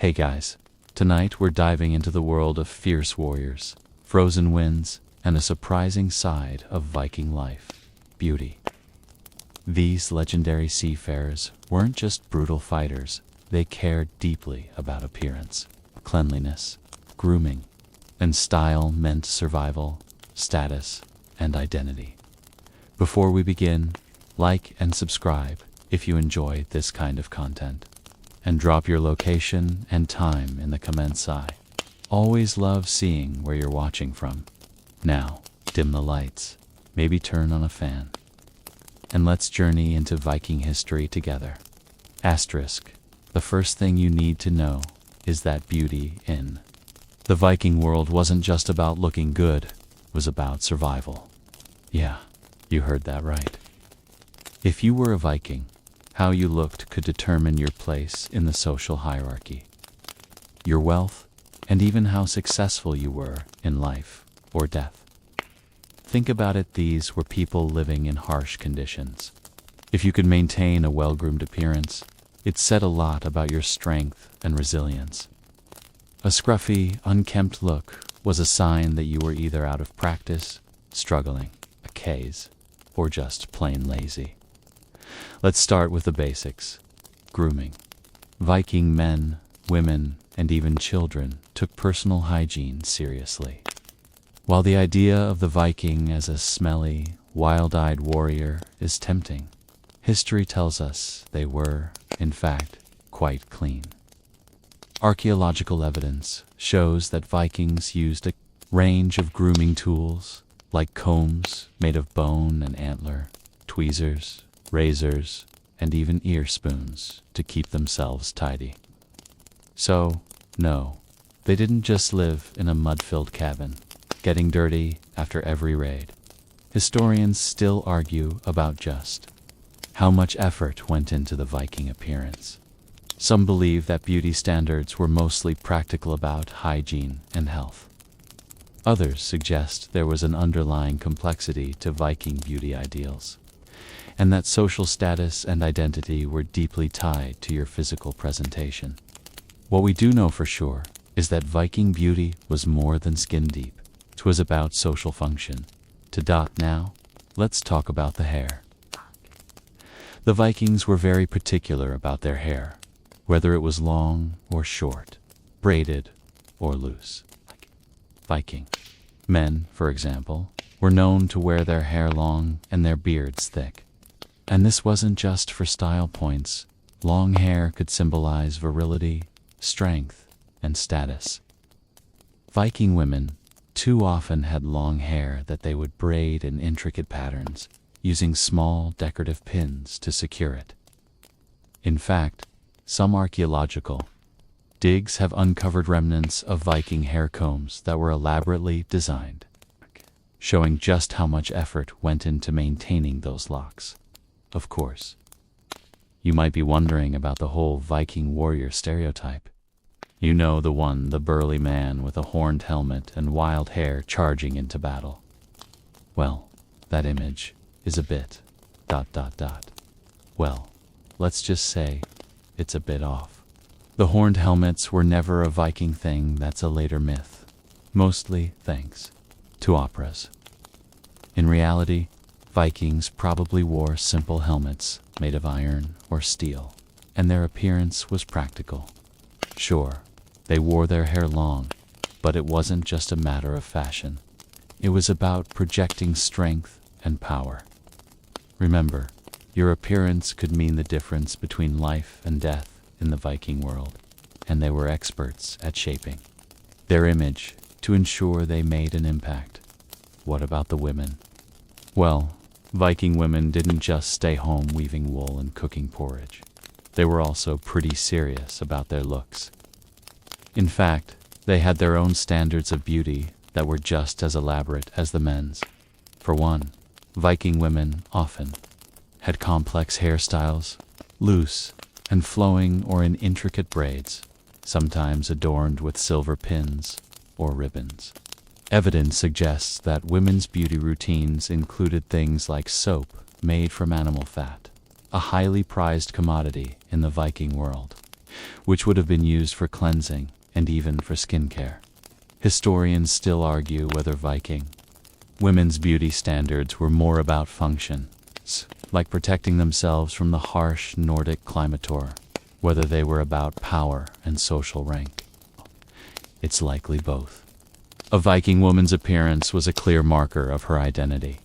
Hey guys, tonight we're diving into the world of fierce warriors, frozen winds, and a surprising side of Viking life: beauty. These legendary seafarers weren't just brutal fighters, they cared deeply about appearance, cleanliness, grooming, and style meant survival, status, and identity. Before we begin, like and subscribe if you enjoy this kind of content. And drop your location and time in the comments. I always love seeing where you're watching from. Now, dim the lights, maybe turn on a fan, and let's journey into Viking history together. Asterisk, the first thing you need to know is that beauty in the Viking world wasn't just about looking good, it was about survival. Yeah, you heard that right. If you were a Viking, how you looked could determine your place in the social hierarchy, your wealth, and even how successful you were in life or death. Think about it, these were people living in harsh conditions. If you could maintain a well-groomed appearance, it said a lot about your strength and resilience. A scruffy, unkempt look was a sign that you were either out of practice, struggling, a case, or just plain lazy. Let's start with the basics. Grooming. Viking men, women, and even children took personal hygiene seriously. While the idea of the Viking as a smelly, wild-eyed warrior is tempting, history tells us they were, in fact, quite clean. Archaeological evidence shows that Vikings used a range of grooming tools, like combs made of bone and antler, tweezers, razors, and even ear spoons to keep themselves tidy. So, no, they didn't just live in a mud-filled cabin, getting dirty after every raid. Historians still argue about just how much effort went into the Viking appearance. Some believe that beauty standards were mostly practical about hygiene and health. Others suggest there was an underlying complexity to Viking beauty ideals, and that social status and identity were deeply tied to your physical presentation. What we do know for sure is that Viking beauty was more than skin deep. It was about social function. Now, let's talk about the hair. The Vikings were very particular about their hair, whether it was long or short, braided or loose. Viking men, for example, were known to wear their hair long and their beards thick. And this wasn't just for style points. Long hair could symbolize virility, strength, and status. Viking women too often had long hair that they would braid in intricate patterns, using small decorative pins to secure it. In fact, some archaeological digs have uncovered remnants of Viking hair combs that were elaborately designed, showing just how much effort went into maintaining those locks. Of course, you might be wondering about the whole Viking warrior stereotype. You know, the one, the burly man with a horned helmet and wild hair charging into battle. Well, that image is a bit ... Well, let's just say it's a bit off. The horned helmets were never a Viking thing. That's a later myth, mostly thanks to operas. In reality, Vikings probably wore simple helmets made of iron or steel, and their appearance was practical. Sure, they wore their hair long, but it wasn't just a matter of fashion. It was about projecting strength and power. Remember, your appearance could mean the difference between life and death in the Viking world, and they were experts at shaping their image to ensure they made an impact. What about the women? Well, Viking women didn't just stay home weaving wool and cooking porridge. They were also pretty serious about their looks. In fact, they had their own standards of beauty that were just as elaborate as the men's. For one, Viking women often had complex hairstyles, loose and flowing or in intricate braids, sometimes adorned with silver pins or ribbons. Evidence suggests that women's beauty routines included things like soap made from animal fat, a highly prized commodity in the Viking world, which would have been used for cleansing and even for skincare. Historians still argue whether Viking women's beauty standards were more about function, like protecting themselves from the harsh Nordic climate, or whether they were about power and social rank. It's likely both. A Viking woman's appearance was a clear marker of her identity,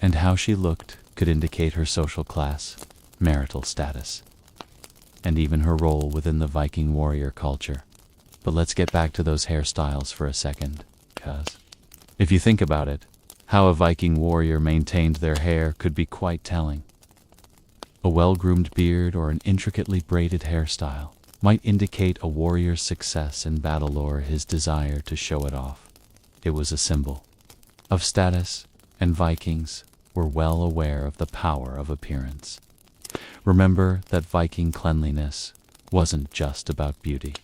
and how she looked could indicate her social class, marital status, and even her role within the Viking warrior culture. But let's get back to those hairstyles for a second, because if you think about it, how a Viking warrior maintained their hair could be quite telling. A well-groomed beard or an intricately braided hairstyle might indicate a warrior's success in battle or his desire to show it off. It was a symbol of status, and Vikings were well aware of the power of appearance. Remember that Viking cleanliness wasn't just about beauty.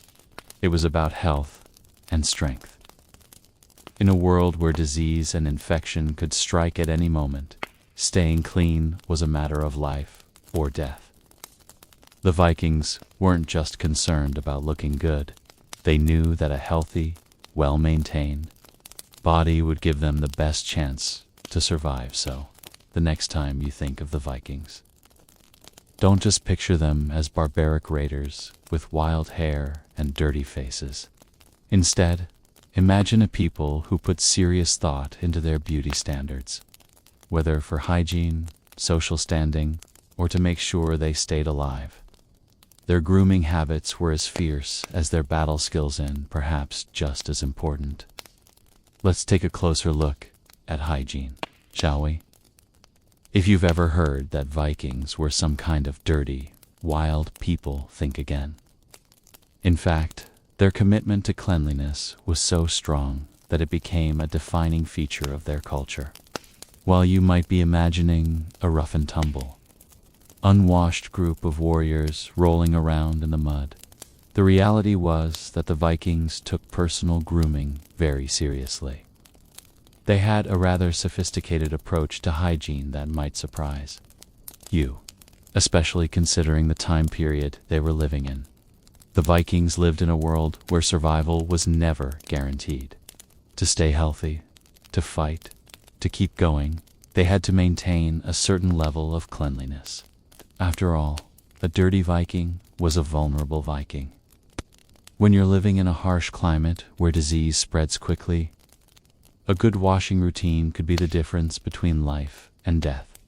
It was about health and strength. In a world where disease and infection could strike at any moment, staying clean was a matter of life or death. The Vikings weren't just concerned about looking good. They knew that a healthy, well-maintained body would give them the best chance to survive. So, the next time you think of the Vikings, don't just picture them as barbaric raiders with wild hair and dirty faces. Instead, imagine a people who put serious thought into their beauty standards, whether for hygiene, social standing, or to make sure they stayed alive. Their grooming habits were as fierce as their battle skills, and perhaps just as important. Let's take a closer look at hygiene, shall we? If you've ever heard that Vikings were some kind of dirty, wild people, think again. In fact, their commitment to cleanliness was so strong that it became a defining feature of their culture. While you might be imagining a rough and tumble, unwashed group of warriors rolling around in the mud, the reality was that the Vikings took personal grooming very seriously. They had a rather sophisticated approach to hygiene that might surprise you, especially considering the time period they were living in. The Vikings lived in a world where survival was never guaranteed. To stay healthy, to fight, to keep going, they had to maintain a certain level of cleanliness. After all, a dirty Viking was a vulnerable Viking. When you're living in a harsh climate where disease spreads quickly, a good washing routine could be the difference between life and death.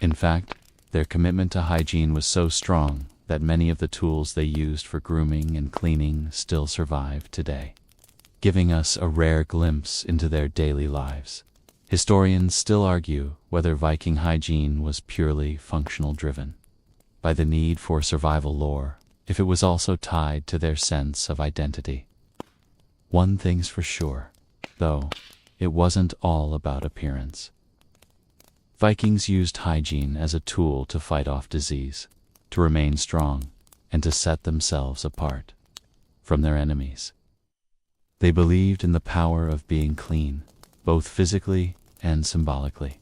In fact, their commitment to hygiene was so strong that many of the tools they used for grooming and cleaning still survive today, giving us a rare glimpse into their daily lives. Historians still argue whether Viking hygiene was purely functional, driven by the need for survival, or if it was also tied to their sense of identity. One thing's for sure, though, it wasn't all about appearance. Vikings used hygiene as a tool to fight off disease, to remain strong, and to set themselves apart from their enemies. They believed in the power of being clean, both physically and symbolically,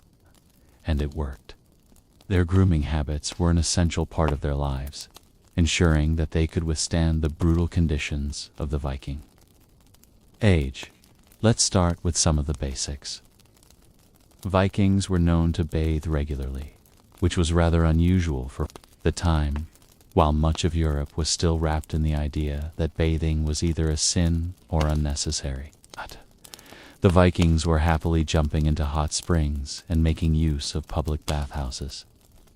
and it worked. Their grooming habits were an essential part of their lives, ensuring that they could withstand the brutal conditions of the Viking Age. Let's start with some of the basics. Vikings were known to bathe regularly, which was rather unusual for the time, while much of Europe was still wrapped in the idea that bathing was either a sin or unnecessary. The Vikings were happily jumping into hot springs and making use of public bathhouses.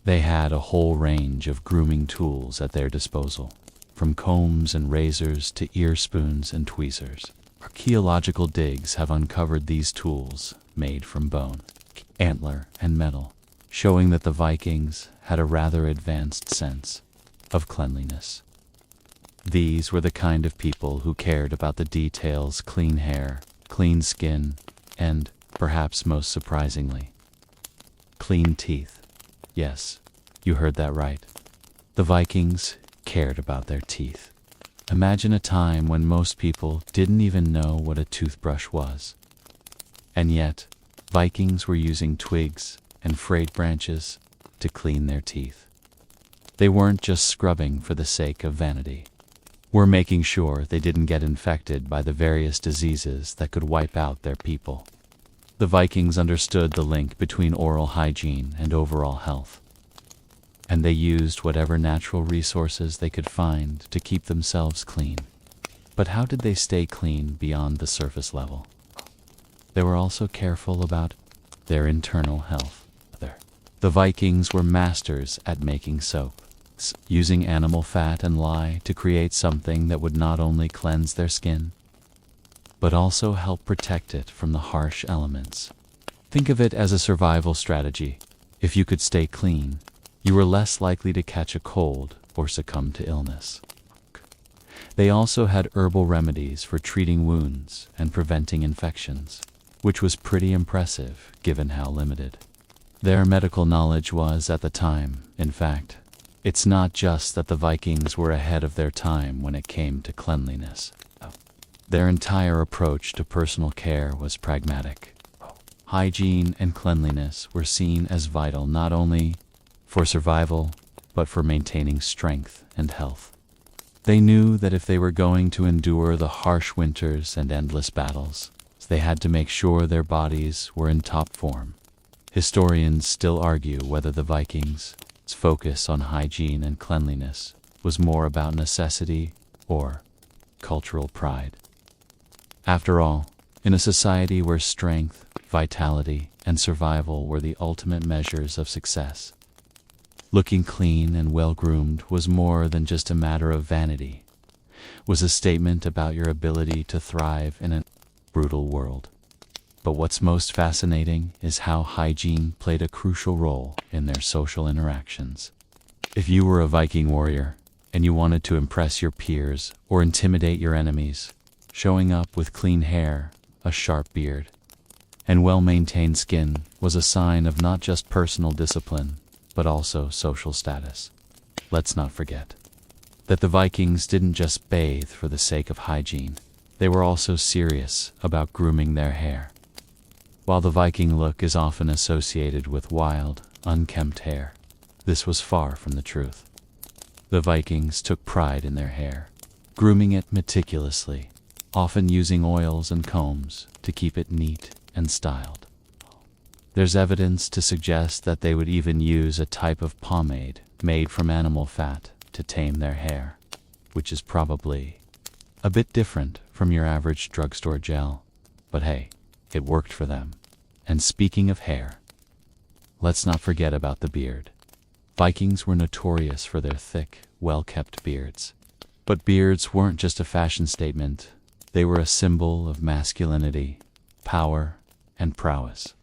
They had a whole range of grooming tools at their disposal, from combs and razors to ear spoons and tweezers. Archaeological digs have uncovered these tools made from bone, antler, and metal, showing that the Vikings had a rather advanced sense of cleanliness. These were the kind of people who cared about the details: clean hair, clean skin, and, perhaps most surprisingly, clean teeth. Yes, you heard that right. The Vikings cared about their teeth. Imagine a time when most people didn't even know what a toothbrush was. And yet, Vikings were using twigs and frayed branches to clean their teeth. They weren't just scrubbing for the sake of vanity. were making sure they didn't get infected by the various diseases that could wipe out their people. The Vikings understood the link between oral hygiene and overall health, and they used whatever natural resources they could find to keep themselves clean. But how did they stay clean beyond the surface level? They were also careful about their internal health. The Vikings were masters at making soap, using animal fat and lye to create something that would not only cleanse their skin, but also help protect it from the harsh elements. Think of it as a survival strategy. If you could stay clean, you were less likely to catch a cold or succumb to illness. They also had herbal remedies for treating wounds and preventing infections, which was pretty impressive given how limited their medical knowledge was at the time. In fact, it's not just that the Vikings were ahead of their time when it came to cleanliness. Their entire approach to personal care was pragmatic. Hygiene and cleanliness were seen as vital not only for survival, but for maintaining strength and health. They knew that if they were going to endure the harsh winters and endless battles, they had to make sure their bodies were in top form. Historians still argue whether the Vikings' focus on hygiene and cleanliness was more about necessity or cultural pride. After all, in a society where strength, vitality, and survival were the ultimate measures of success, looking clean and well-groomed was more than just a matter of vanity, was a statement about your ability to thrive in a brutal world. But what's most fascinating is how hygiene played a crucial role in their social interactions. If you were a Viking warrior and you wanted to impress your peers or intimidate your enemies, showing up with clean hair, a sharp beard, and well-maintained skin was a sign of not just personal discipline, but also social status. Let's not forget that the Vikings didn't just bathe for the sake of hygiene. They were also serious about grooming their hair. While the Viking look is often associated with wild, unkempt hair, this was far from the truth. The Vikings took pride in their hair, grooming it meticulously, often using oils and combs to keep it neat and styled. There's evidence to suggest that they would even use a type of pomade made from animal fat to tame their hair, which is probably a bit different from your average drugstore gel. But hey, it worked for them. And speaking of hair, let's not forget about the beard. Vikings were notorious for their thick, well-kept beards. But beards weren't just a fashion statement. They were a symbol of masculinity, power, and prowess.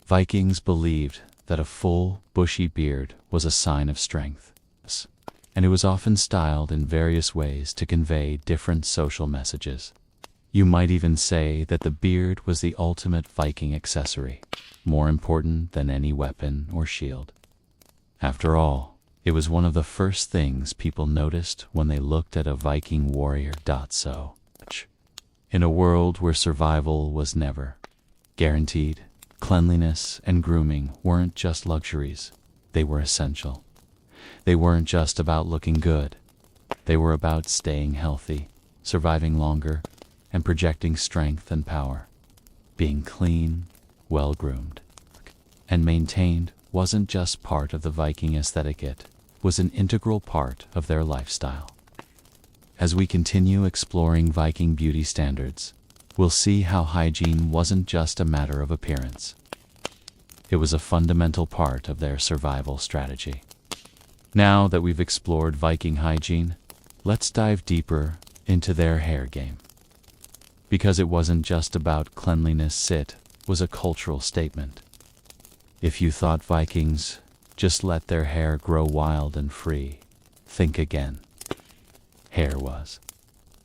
Vikings believed that a full, bushy beard was a sign of strength, and it was often styled in various ways to convey different social messages. You might even say that the beard was the ultimate Viking accessory, more important than any weapon or shield. After all, it was one of the first things people noticed when they looked at a Viking warrior. So, in a world where survival was never guaranteed, cleanliness and grooming weren't just luxuries, they were essential. They weren't just about looking good. They were about staying healthy, surviving longer, and projecting strength and power. Being clean, well-groomed, and maintained wasn't just part of the Viking aesthetic, it was an integral part of their lifestyle. As we continue exploring Viking beauty standards, we'll see how hygiene wasn't just a matter of appearance. It was a fundamental part of their survival strategy. Now that we've explored Viking hygiene, let's dive deeper into their hair game. Because it wasn't just about cleanliness, it was a cultural statement. If you thought Vikings just let their hair grow wild and free, think again. Hair was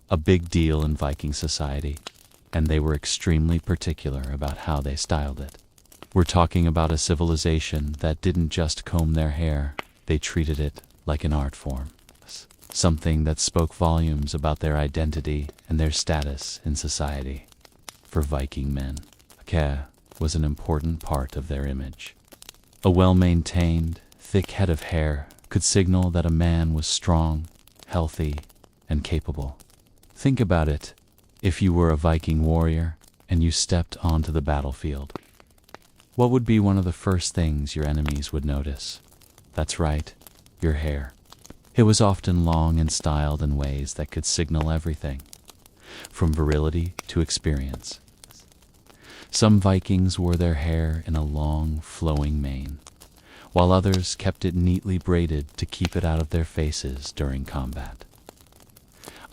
a big deal in Viking society, and they were extremely particular about how they styled it. We're talking about a civilization that didn't just comb their hair, they treated it like an art form. Something that spoke volumes about their identity and their status in society. For Viking men, hair was an important part of their image. A well-maintained, thick head of hair could signal that a man was strong, healthy, and capable. Think about it. If you were a Viking warrior and you stepped onto the battlefield, what would be one of the first things your enemies would notice? That's right, your hair. It was often long and styled in ways that could signal everything, from virility to experience. Some Vikings wore their hair in a long, flowing mane, while others kept it neatly braided to keep it out of their faces during combat.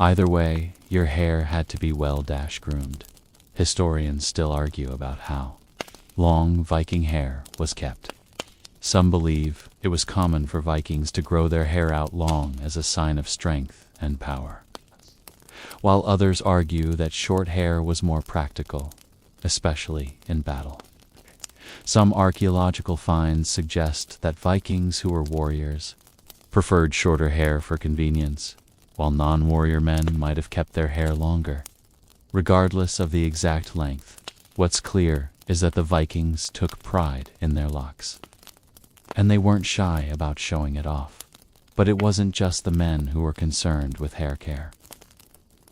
Either way, your hair had to be well-groomed. Historians still argue about how long Viking hair was kept. Some believe it was common for Vikings to grow their hair out long as a sign of strength and power, while others argue that short hair was more practical, especially in battle. Some archaeological finds suggest that Vikings who were warriors preferred shorter hair for convenience, while non-warrior men might have kept their hair longer. Regardless of the exact length, what's clear is that the Vikings took pride in their locks, and they weren't shy about showing it off. But it wasn't just the men who were concerned with hair care.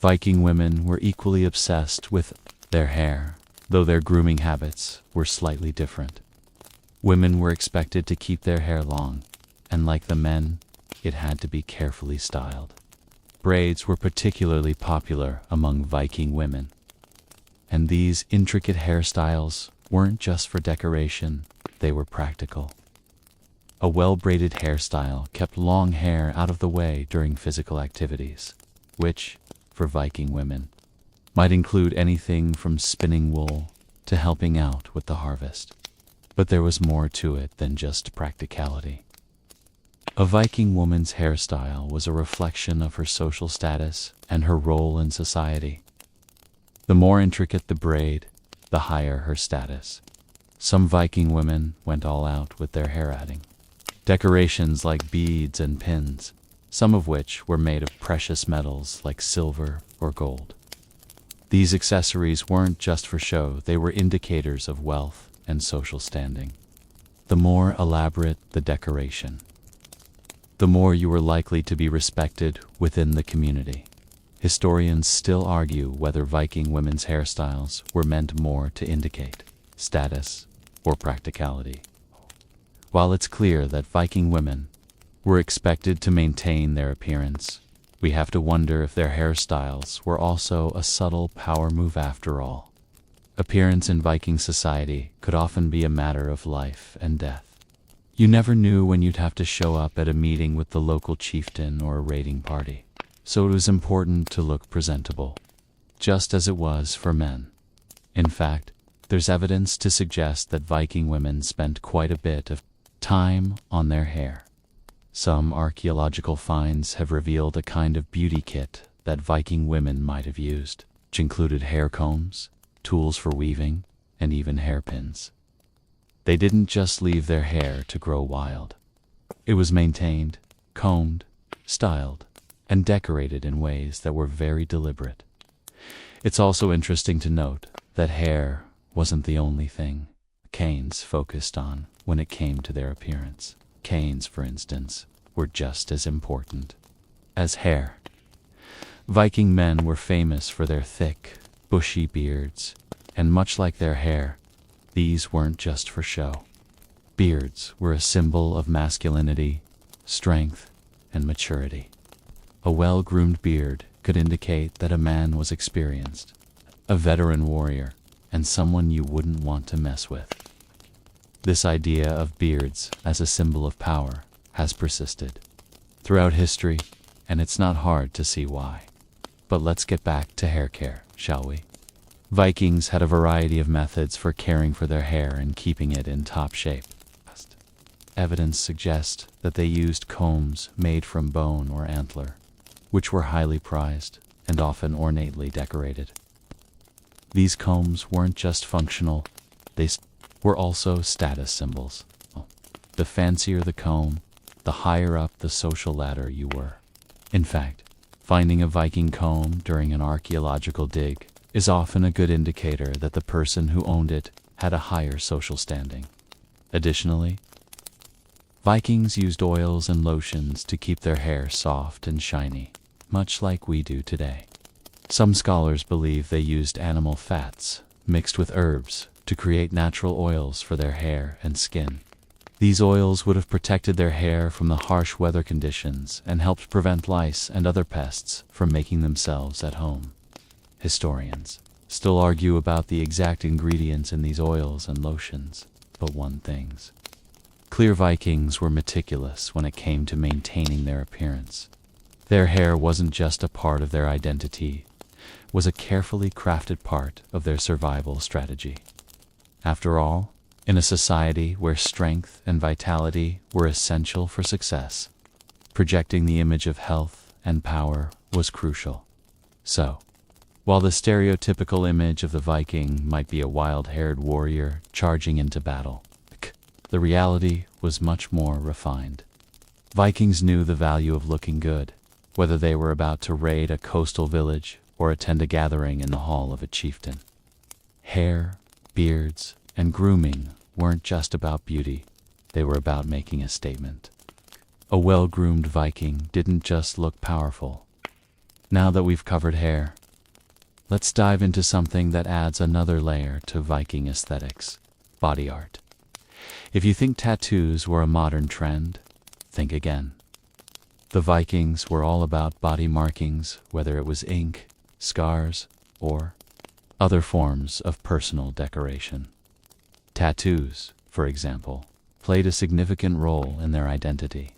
Viking women were equally obsessed with their hair, though their grooming habits were slightly different. Women were expected to keep their hair long, and like the men, it had to be carefully styled. Braids were particularly popular among Viking women, and these intricate hairstyles weren't just for decoration, they were practical. A well-braided hairstyle kept long hair out of the way during physical activities, which, for Viking women, might include anything from spinning wool to helping out with the harvest. But there was more to it than just practicality. A Viking woman's hairstyle was a reflection of her social status and her role in society. The more intricate the braid, the higher her status. Some Viking women went all out with their hair adding decorations like beads and pins, some of which were made of precious metals like silver or gold. These accessories weren't just for show, they were indicators of wealth and social standing. The more elaborate the decoration, the more you were likely to be respected within the community. Historians still argue whether Viking women's hairstyles were meant more to indicate status or practicality. While it's clear that Viking women were expected to maintain their appearance, we have to wonder if their hairstyles were also a subtle power move after all. Appearance in Viking society could often be a matter of life and death. You never knew when you'd have to show up at a meeting with the local chieftain or a raiding party, so it was important to look presentable, just as it was for men. In fact, there's evidence to suggest that Viking women spent quite a bit of time on their hair. Some archaeological finds have revealed a kind of beauty kit that Viking women might have used, which included hair combs, tools for weaving, and even hairpins. They didn't just leave their hair to grow wild. It was maintained, combed, styled, and decorated in ways that were very deliberate. It's also interesting to note that hair wasn't the only thing Canes focused on when it came to their appearance. Canes, for instance, were just as important as hair. Viking men were famous for their thick, bushy beards, and much like their hair, these weren't just for show. Beards were a symbol of masculinity, strength, and maturity. A well-groomed beard could indicate that a man was experienced, a veteran warrior, and someone you wouldn't want to mess with. This idea of beards as a symbol of power has persisted throughout history, and it's not hard to see why. But let's get back to hair care, shall we? Vikings had a variety of methods for caring for their hair and keeping it in top shape. Evidence suggests that they used combs made from bone or antler, which were highly prized and often ornately decorated. These combs weren't just functional, they were also status symbols. The fancier the comb, the higher up the social ladder you were. In fact, finding a Viking comb during an archaeological dig is often a good indicator that the person who owned it had a higher social standing. Additionally, Vikings used oils and lotions to keep their hair soft and shiny, much like we do today. Some scholars believe they used animal fats mixed with herbs to create natural oils for their hair and skin. These oils would have protected their hair from the harsh weather conditions and helped prevent lice and other pests from making themselves at home. Historians still argue about the exact ingredients in these oils and lotions, but one thing's clear: Vikings were meticulous when it came to maintaining their appearance. Their hair wasn't just a part of their identity, it was a carefully crafted part of their survival strategy. After all, in a society where strength and vitality were essential for success, projecting the image of health and power was crucial. So, while the stereotypical image of the Viking might be a wild-haired warrior charging into battle, the reality was much more refined. Vikings knew the value of looking good, whether they were about to raid a coastal village or attend a gathering in the hall of a chieftain. Hair, beards, and grooming weren't just about beauty, they were about making a statement. A well-groomed Viking didn't just look powerful. Now that we've covered hair, let's dive into something that adds another layer to Viking aesthetics: body art. If you think tattoos were a modern trend, think again. The Vikings were all about body markings, whether it was ink, scars, or other forms of personal decoration. Tattoos, for example, played a significant role in their identity,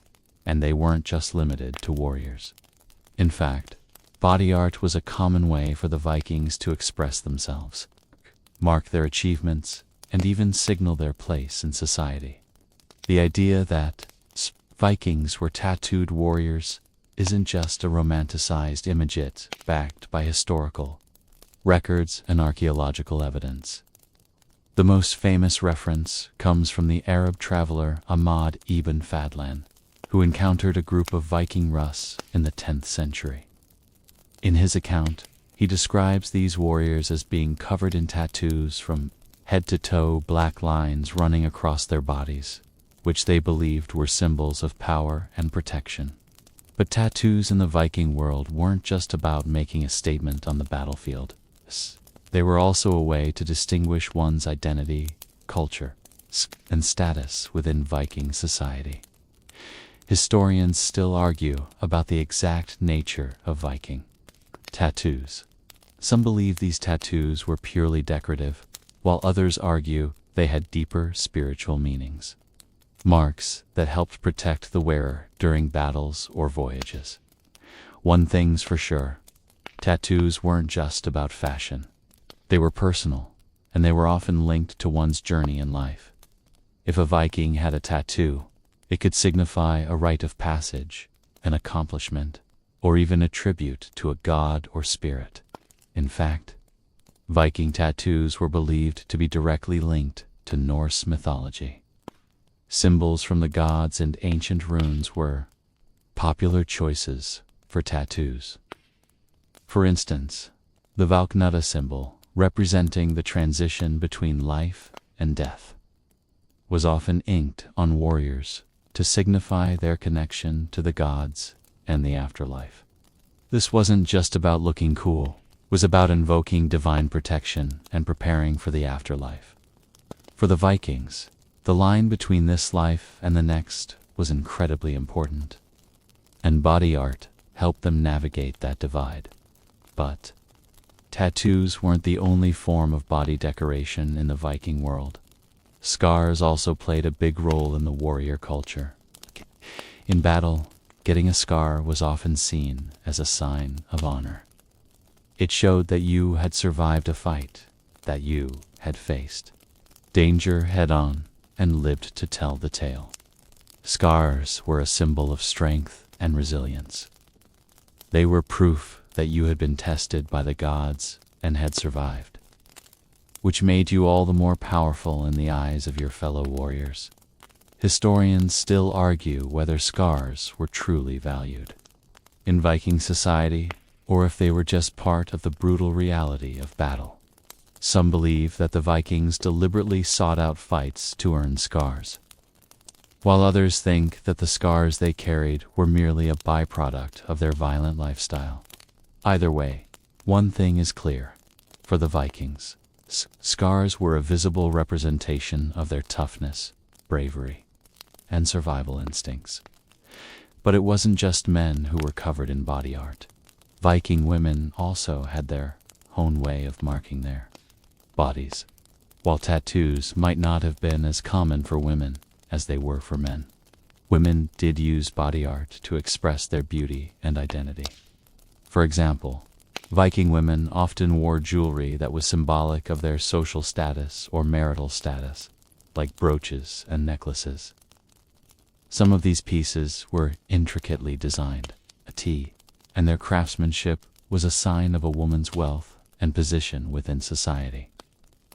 and they weren't just limited to warriors. In fact, body art was a common way for the Vikings to express themselves, mark their achievements, and even signal their place in society. The idea that Vikings were tattooed warriors isn't just a romanticized image, it's backed by historical records and archaeological evidence. The most famous reference comes from the Arab traveler Ahmad ibn Fadlan, who encountered a group of Viking Rus in the 10th century. In his account, he describes these warriors as being covered in tattoos from head to toe, black lines running across their bodies, which they believed were symbols of power and protection. But tattoos in the Viking world weren't just about making a statement on the battlefield. They were also a way to distinguish one's identity, culture, and status within Viking society. Historians still argue about the exact nature of Viking tattoos. Some believe these tattoos were purely decorative, while others argue they had deeper spiritual meanings. Marks that helped protect the wearer during battles or voyages. One thing's for sure, tattoos weren't just about fashion. They were personal, and they were often linked to one's journey in life. If a Viking had a tattoo, it could signify a rite of passage, an accomplishment, or even a tribute to a god or spirit. In fact, Viking tattoos were believed to be directly linked to Norse mythology. Symbols from the gods and ancient runes were popular choices for tattoos. For instance, the Valknutta symbol, representing the transition between life and death, was often inked on warriors to signify their connection to the gods and the afterlife. This wasn't just about looking cool, it was about invoking divine protection and preparing for the afterlife. For the Vikings, the line between this life and the next was incredibly important, and body art helped them navigate that divide. But tattoos weren't the only form of body decoration in the Viking world. Scars also played a big role in the warrior culture. In battle, getting a scar was often seen as a sign of honor. It showed that you had survived a fight, that you had faced danger head-on and lived to tell the tale. Scars were a symbol of strength and resilience. They were proof that you had been tested by the gods and had survived, which made you all the more powerful in the eyes of your fellow warriors. Historians still argue whether scars were truly valued in Viking society, or if they were just part of the brutal reality of battle. Some believe that the Vikings deliberately sought out fights to earn scars. while others think that the scars they carried were merely a byproduct of their violent lifestyle. Either way, one thing is clear. For the Vikings, scars were a visible representation of their toughness, bravery, and survival instincts. But it wasn't just men who were covered in body art. Viking women also had their own way of marking their bodies. While tattoos might not have been as common for women as they were for men, women did use body art to express their beauty and identity. For example, Viking women often wore jewelry that was symbolic of their social status or marital status, like brooches and necklaces. Some of these pieces were intricately designed, and their craftsmanship was a sign of a woman's wealth and position within society.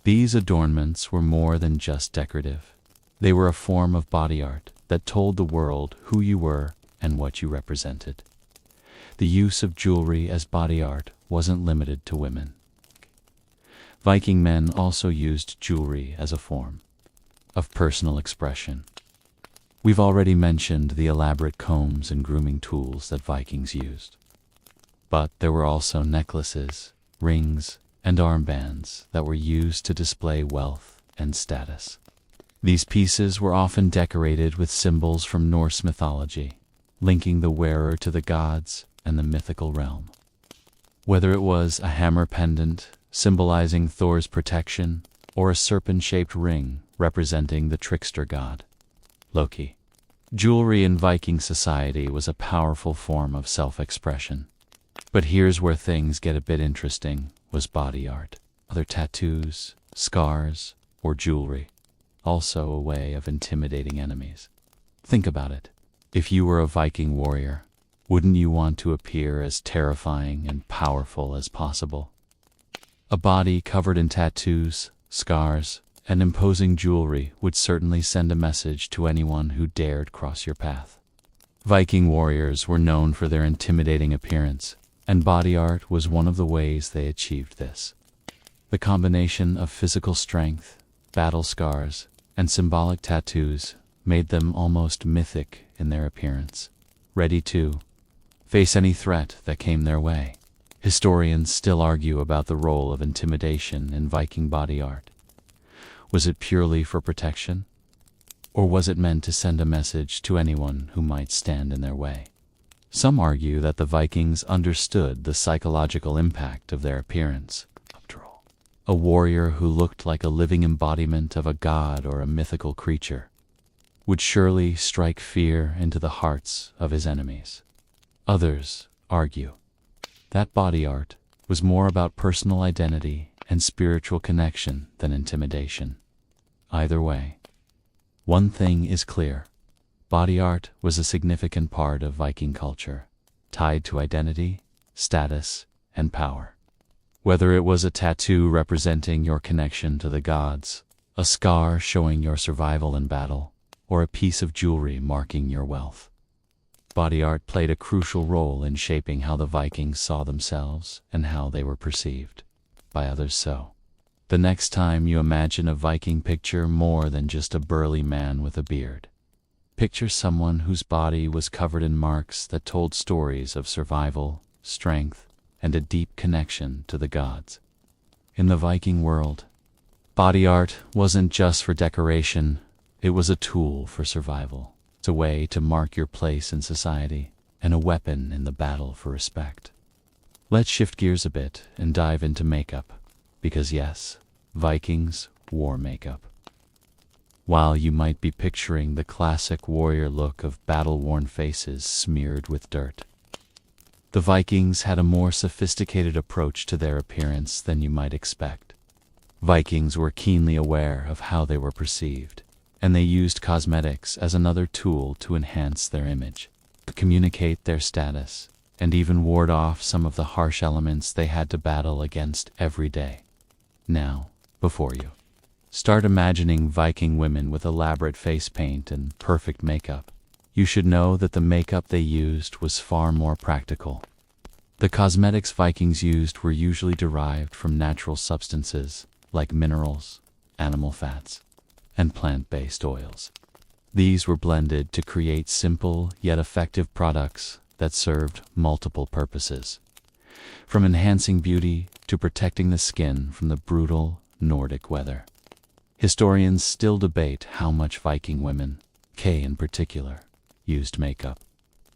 These adornments were more than just decorative. They were a form of body art that told the world who you were and what you represented. The use of jewelry as body art wasn't limited to women. Viking men also used jewelry as a form of personal expression. We've already mentioned the elaborate combs and grooming tools that Vikings used. But there were also necklaces, rings, and armbands that were used to display wealth and status. These pieces were often decorated with symbols from Norse mythology, linking the wearer to the gods and the mythical realm. Whether it was a hammer pendant symbolizing Thor's protection or a serpent-shaped ring representing the trickster god, Loki. Jewelry in Viking society was a powerful form of self-expression. But here's where things get a bit interesting, was body art. Other tattoos, scars, or jewelry, also a way of intimidating enemies. Think about it. If you were a Viking warrior, wouldn't you want to appear as terrifying and powerful as possible? A body covered in tattoos, scars, and imposing jewelry would certainly send a message to anyone who dared cross your path. Viking warriors were known for their intimidating appearance, and body art was one of the ways they achieved this. The combination of physical strength, battle scars, and symbolic tattoos made them almost mythic in their appearance, ready to face any threat that came their way. Historians still argue about the role of intimidation in Viking body art. Was it purely for protection? Or was it meant to send a message to anyone who might stand in their way? Some argue that the Vikings understood the psychological impact of their appearance. After all, a warrior who looked like a living embodiment of a god or a mythical creature would surely strike fear into the hearts of his enemies. Others argue that body art was more about personal identity and spiritual connection than intimidation. Either way, one thing is clear. Body art was a significant part of Viking culture, tied to identity, status, and power. Whether it was a tattoo representing your connection to the gods, a scar showing your survival in battle, or a piece of jewelry marking your wealth, body art played a crucial role in shaping how the Vikings saw themselves and how they were perceived by others. So, the next time you imagine a Viking, picture more than just a burly man with a beard. Picture someone whose body was covered in marks that told stories of survival, strength, and a deep connection to the gods. In the Viking world, body art wasn't just for decoration, it was a tool for survival. It's a way to mark your place in society and a weapon in the battle for respect. Let's shift gears a bit and dive into makeup, because yes, Vikings wore makeup. While you might be picturing the classic warrior look of battle-worn faces smeared with dirt, the Vikings had a more sophisticated approach to their appearance than you might expect. Vikings were keenly aware of how they were perceived, and they used cosmetics as another tool to enhance their image, to communicate their status, and even ward off some of the harsh elements they had to battle against every day. Now, before you start imagining Viking women with elaborate face paint and perfect makeup, you should know that the makeup they used was far more practical. The cosmetics Vikings used were usually derived from natural substances like minerals, animal fats, and plant-based oils. These were blended to create simple yet effective products that served multiple purposes, from enhancing beauty to protecting the skin from the brutal Nordic weather. Historians still debate how much Viking women, in particular, used makeup.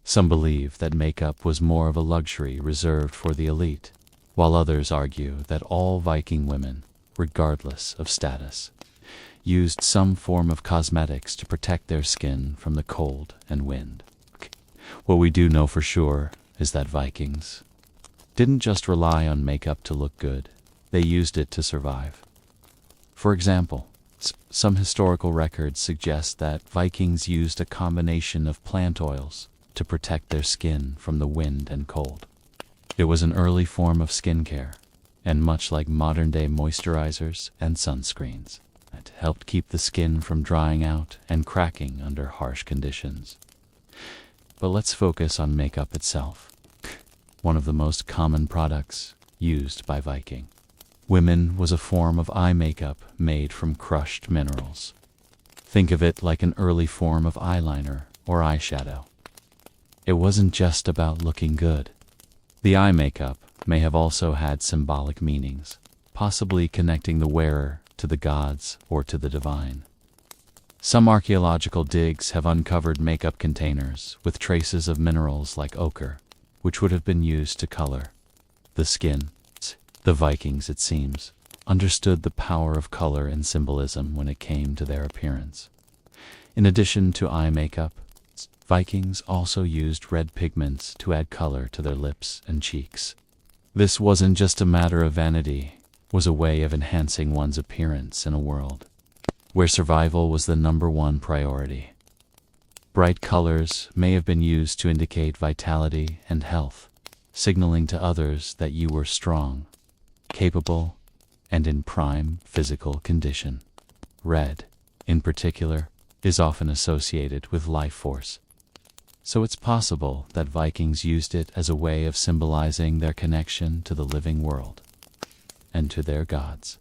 Some believe that makeup was more of a luxury reserved for the elite, while others argue that all Viking women, regardless of status, used some form of cosmetics to protect their skin from the cold and wind. What we do know for sure is that Vikings didn't just rely on makeup to look good, they used it to survive. For example, some historical records suggest that Vikings used a combination of plant oils to protect their skin from the wind and cold. It was an early form of skincare, and much like modern-day moisturizers and sunscreens, it helped keep the skin from drying out and cracking under harsh conditions. But let's focus on makeup itself, one of the most common products used by Viking women was a form of eye makeup made from crushed minerals. Think of it like an early form of eyeliner or eyeshadow. It wasn't just about looking good. The eye makeup may have also had symbolic meanings, possibly connecting the wearer to the gods or to the divine. Some archaeological digs have uncovered makeup containers with traces of minerals like ochre, which would have been used to color the skin. The Vikings, it seems, understood the power of color and symbolism when it came to their appearance. In addition to eye makeup, Vikings also used red pigments to add color to their lips and cheeks. This wasn't just a matter of vanity, it was a way of enhancing one's appearance in a world where survival was the #1 priority. Bright colors may have been used to indicate vitality and health, signaling to others that you were strong, capable, and in prime physical condition. Red, in particular, is often associated with life force. So it's possible that Vikings used it as a way of symbolizing their connection to the living world and to their gods.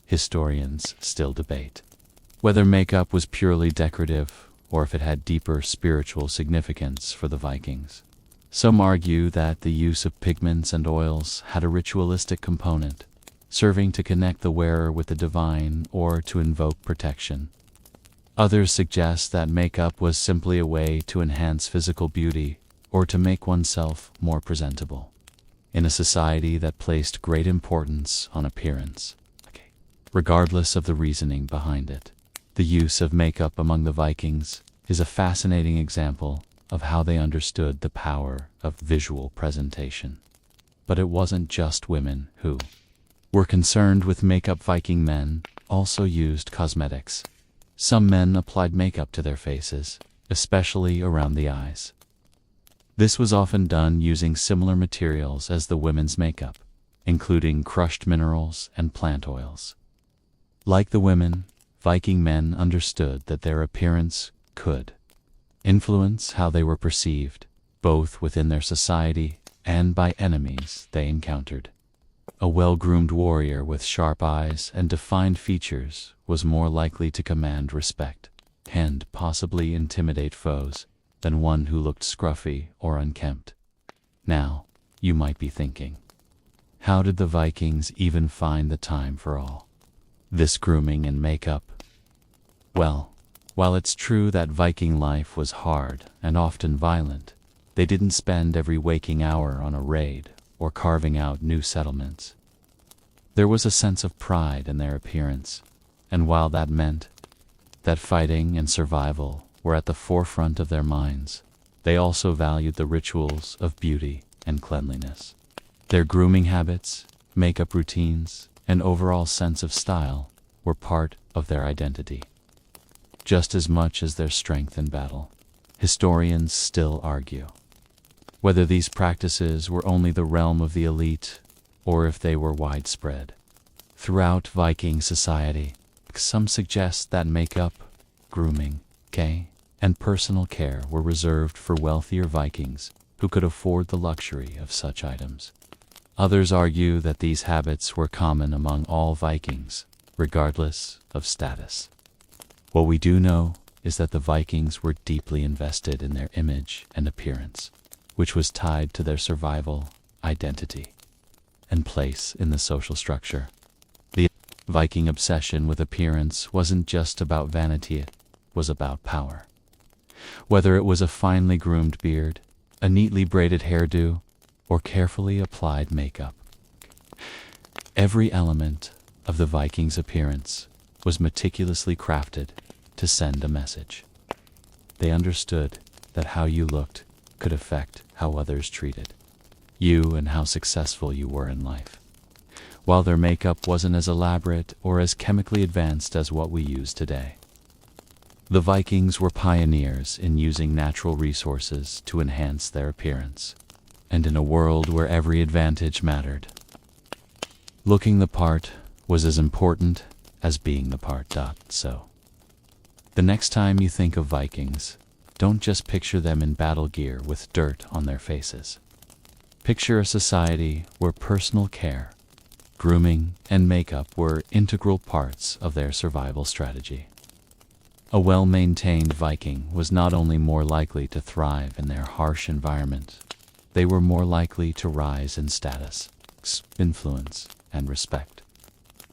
Historians still debate whether makeup was purely decorative or if it had deeper spiritual significance for the Vikings. Some argue that the use of pigments and oils had a ritualistic component, serving to connect the wearer with the divine or to invoke protection. Others suggest that makeup was simply a way to enhance physical beauty or to make oneself more presentable. In a society that placed great importance on appearance, regardless of the reasoning behind it, the use of makeup among the Vikings is a fascinating example of how they understood the power of visual presentation. But it wasn't just women who were concerned with makeup. Viking men also used cosmetics. Some men applied makeup to their faces, especially around the eyes. This was often done using similar materials as the women's makeup, including crushed minerals and plant oils. Like the women, Viking men understood that their appearance could influence how they were perceived, both within their society and by enemies they encountered. A well-groomed warrior with sharp eyes and defined features was more likely to command respect and possibly intimidate foes than one who looked scruffy or unkempt. Now, you might be thinking, how did the Vikings even find the time for all this grooming and makeup? Well, while it's true that Viking life was hard and often violent, they didn't spend every waking hour on a raid or carving out new settlements. There was a sense of pride in their appearance, and while that meant that fighting and survival were at the forefront of their minds, they also valued the rituals of beauty and cleanliness. Their grooming habits, makeup routines, and overall sense of style were part of their identity, just as much as their strength in battle. Historians still argue whether these practices were only the realm of the elite or if they were widespread throughout Viking society. Some suggest that makeup, grooming, and personal care were reserved for wealthier Vikings who could afford the luxury of such items. Others argue that these habits were common among all Vikings, regardless of status. What we do know is that the Vikings were deeply invested in their image and appearance, which was tied to their survival, identity, and place in the social structure. The Viking obsession with appearance wasn't just about vanity, it was about power. Whether it was a finely groomed beard, a neatly braided hairdo, or carefully applied makeup, every element of the Vikings' appearance was meticulously crafted to send a message. They understood that how you looked could affect how others treated you and how successful you were in life. While their makeup wasn't as elaborate or as chemically advanced as what we use today, the Vikings were pioneers in using natural resources to enhance their appearance, and in a world where every advantage mattered, looking the part was as important as being the part. So, the next time you think of Vikings, don't just picture them in battle gear with dirt on their faces. Picture a society where personal care, grooming, and makeup were integral parts of their survival strategy. A well-maintained Viking was not only more likely to thrive in their harsh environment, they were more likely to rise in status, influence, and respect.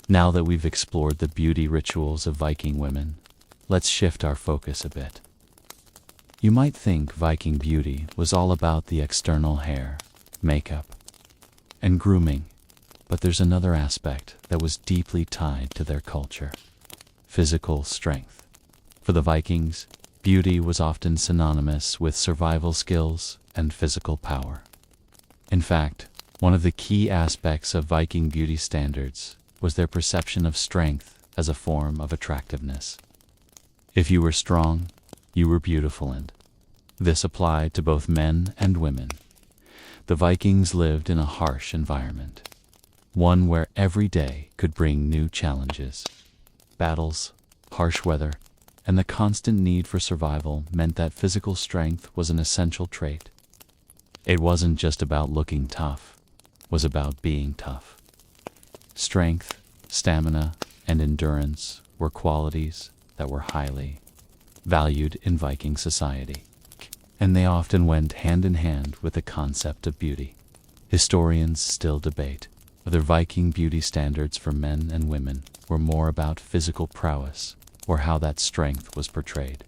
Now that we've explored the beauty rituals of Viking women, let's shift our focus a bit. You might think Viking beauty was all about the external hair, makeup, and grooming, but there's another aspect that was deeply tied to their culture: physical strength. For the Vikings, beauty was often synonymous with survival skills and physical power. In fact, one of the key aspects of Viking beauty standards was their perception of strength as a form of attractiveness. If you were strong, you were beautiful, and this applied to both men and women. The Vikings lived in a harsh environment, one where every day could bring new challenges. Battles, harsh weather, and the constant need for survival meant that physical strength was an essential trait. It wasn't just about looking tough, it was about being tough. Strength, stamina, and endurance were qualities that were highly valued in Viking society, and they often went hand in hand with the concept of beauty. Historians still debate whether Viking beauty standards for men and women were more about physical prowess or how that strength was portrayed.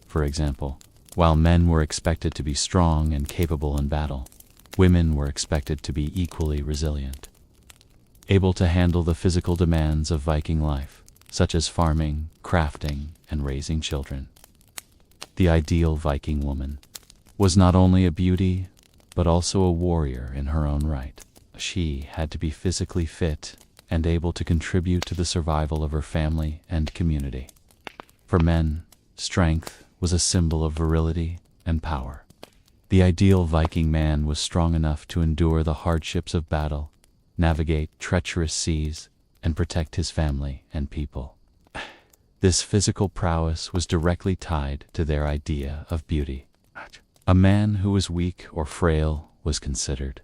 For example, while men were expected to be strong and capable in battle, women were expected to be equally resilient, able to handle the physical demands of Viking life, such as farming, crafting, and raising children. The ideal Viking woman was not only a beauty, but also a warrior in her own right. She had to be physically fit and able to contribute to the survival of her family and community. For men, strength was a symbol of virility and power. The ideal Viking man was strong enough to endure the hardships of battle, navigate treacherous seas, and protect his family and people. This physical prowess was directly tied to their idea of beauty. A man who was weak or frail was considered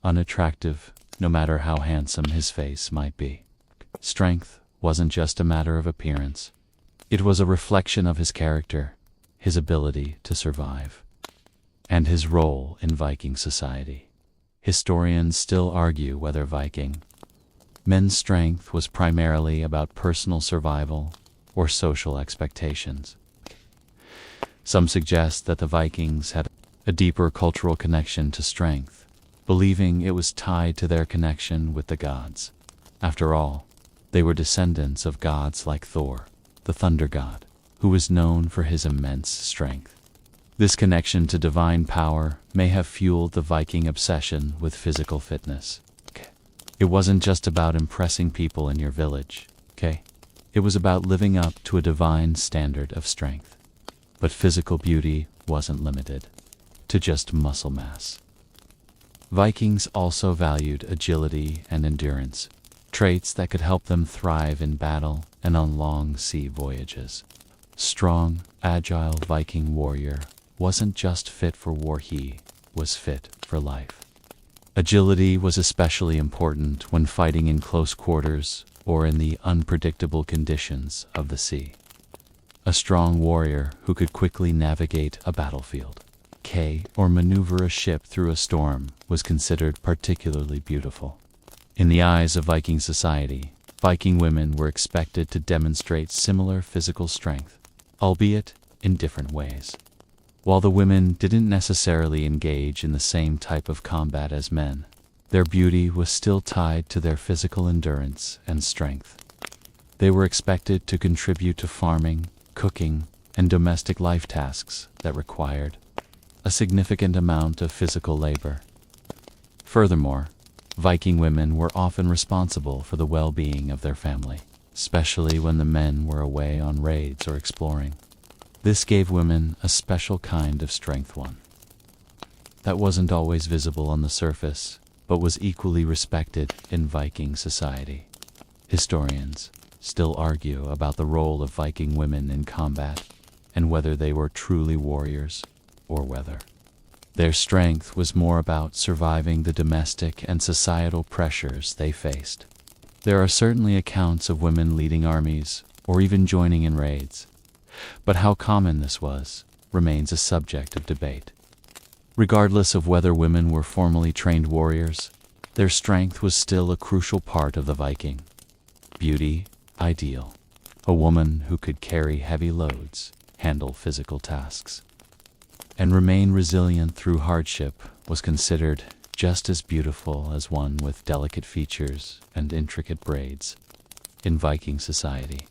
unattractive, no matter how handsome his face might be. Strength wasn't just a matter of appearance. It was a reflection of his character, his ability to survive, and his role in Viking society. Historians still argue whether Viking men's strength was primarily about personal survival or social expectations. Some suggest that the Vikings had a deeper cultural connection to strength, believing it was tied to their connection with the gods. After all, they were descendants of gods like Thor, the thunder god, who was known for his immense strength. This connection to divine power may have fueled the Viking obsession with physical fitness. It wasn't just about impressing people in your village, It was about living up to a divine standard of strength. But physical beauty wasn't limited to just muscle mass. Vikings also valued agility and endurance, traits that could help them thrive in battle and on long sea voyages. Strong, agile Viking warrior wasn't just fit for war, he was fit for life. Agility was especially important when fighting in close quarters or in the unpredictable conditions of the sea. a strong warrior who could quickly navigate a battlefield, or maneuver a ship through a storm was considered particularly beautiful. In the eyes of Viking society, Viking women were expected to demonstrate similar physical strength, albeit in different ways. While the women didn't necessarily engage in the same type of combat as men, their beauty was still tied to their physical endurance and strength. They were expected to contribute to farming, cooking, and domestic life tasks that required a significant amount of physical labor. Furthermore, Viking women were often responsible for the well-being of their family, especially when the men were away on raids or exploring. This gave women a special kind of strength, one that wasn't always visible on the surface, but was equally respected in Viking society. Historians still argue about the role of Viking women in combat and whether they were truly warriors or whether their strength was more about surviving the domestic and societal pressures they faced. There are certainly accounts of women leading armies or even joining in raids, but how common this was remains a subject of debate. Regardless of whether women were formally trained warriors, their strength was still a crucial part of the Viking beauty ideal. A woman who could carry heavy loads, handle physical tasks, and remain resilient through hardship was considered just as beautiful as one with delicate features and intricate braids. In Viking society,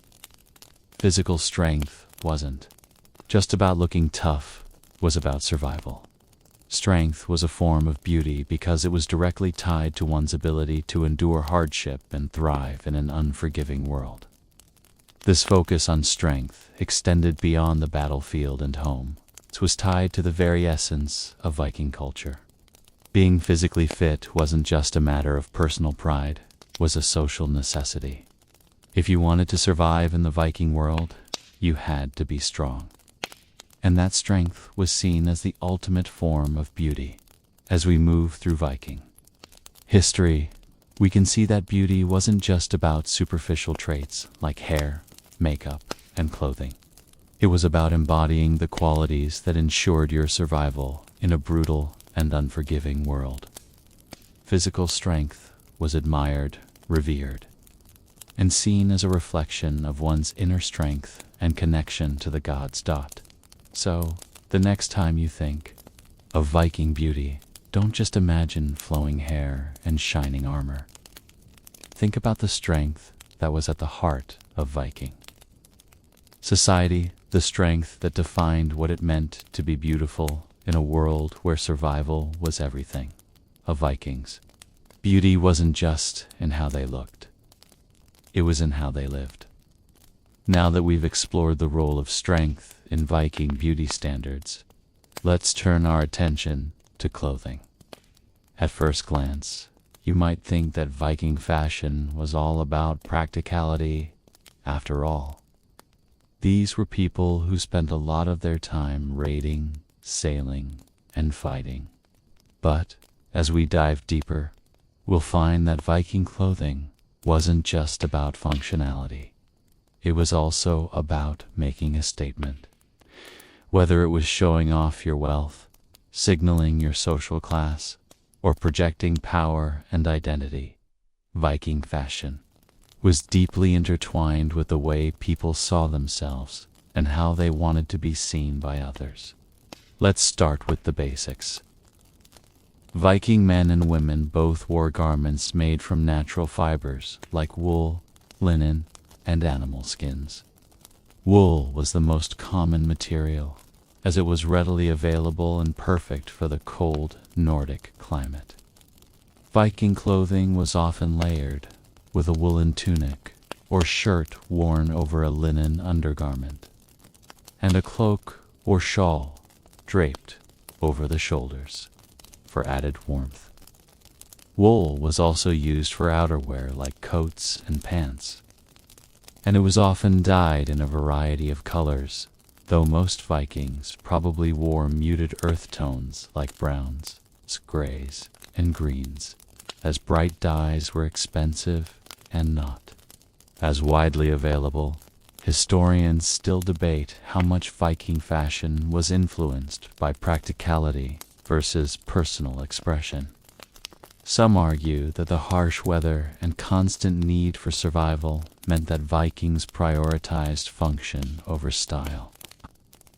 physical strength wasn't just about looking tough, it was about survival. Strength was a form of beauty because it was directly tied to one's ability to endure hardship and thrive in an unforgiving world. This focus on strength extended beyond the battlefield and home. It was tied to the very essence of Viking culture. Being physically fit wasn't just a matter of personal pride, it was a social necessity. If you wanted to survive in the Viking world, you had to be strong. And that strength was seen as the ultimate form of beauty. As we move through Viking history, we can see that beauty wasn't just about superficial traits like hair, makeup, and clothing. It was about embodying the qualities that ensured your survival in a brutal and unforgiving world. Physical strength was admired, revered, and seen as a reflection of one's inner strength and connection to the gods. So, the next time you think of Viking beauty, don't just imagine flowing hair and shining armor. Think about the strength that was at the heart of Viking society, the strength that defined what it meant to be beautiful in a world where survival was everything. Of Vikings, beauty wasn't just in how they looked, it was in how they lived. Now that we've explored the role of strength in Viking beauty standards, let's turn our attention to clothing. At first glance, you might think that Viking fashion was all about practicality. After all, these were people who spent a lot of their time raiding, sailing, and fighting. But as we dive deeper, we'll find that Viking clothing wasn't just about functionality. It was also about making a statement. Whether it was showing off your wealth, signaling your social class, or projecting power and identity, Viking fashion was deeply intertwined with the way people saw themselves and how they wanted to be seen by others. Let's start with the basics. Viking men and women both wore garments made from natural fibers like wool, linen, and animal skins. Wool was the most common material, as it was readily available and perfect for the cold Nordic climate. Viking clothing was often layered, with a woolen tunic or shirt worn over a linen undergarment, and a cloak or shawl draped over the shoulders for added warmth. Wool was also used for outerwear like coats and pants, and it was often dyed in a variety of colors, though most Vikings probably wore muted earth tones like browns, grays, and greens, as bright dyes were expensive and not as widely available. Historians still debate how much Viking fashion was influenced by practicality versus personal expression. Some argue that the harsh weather and constant need for survival meant that Vikings prioritized function over style.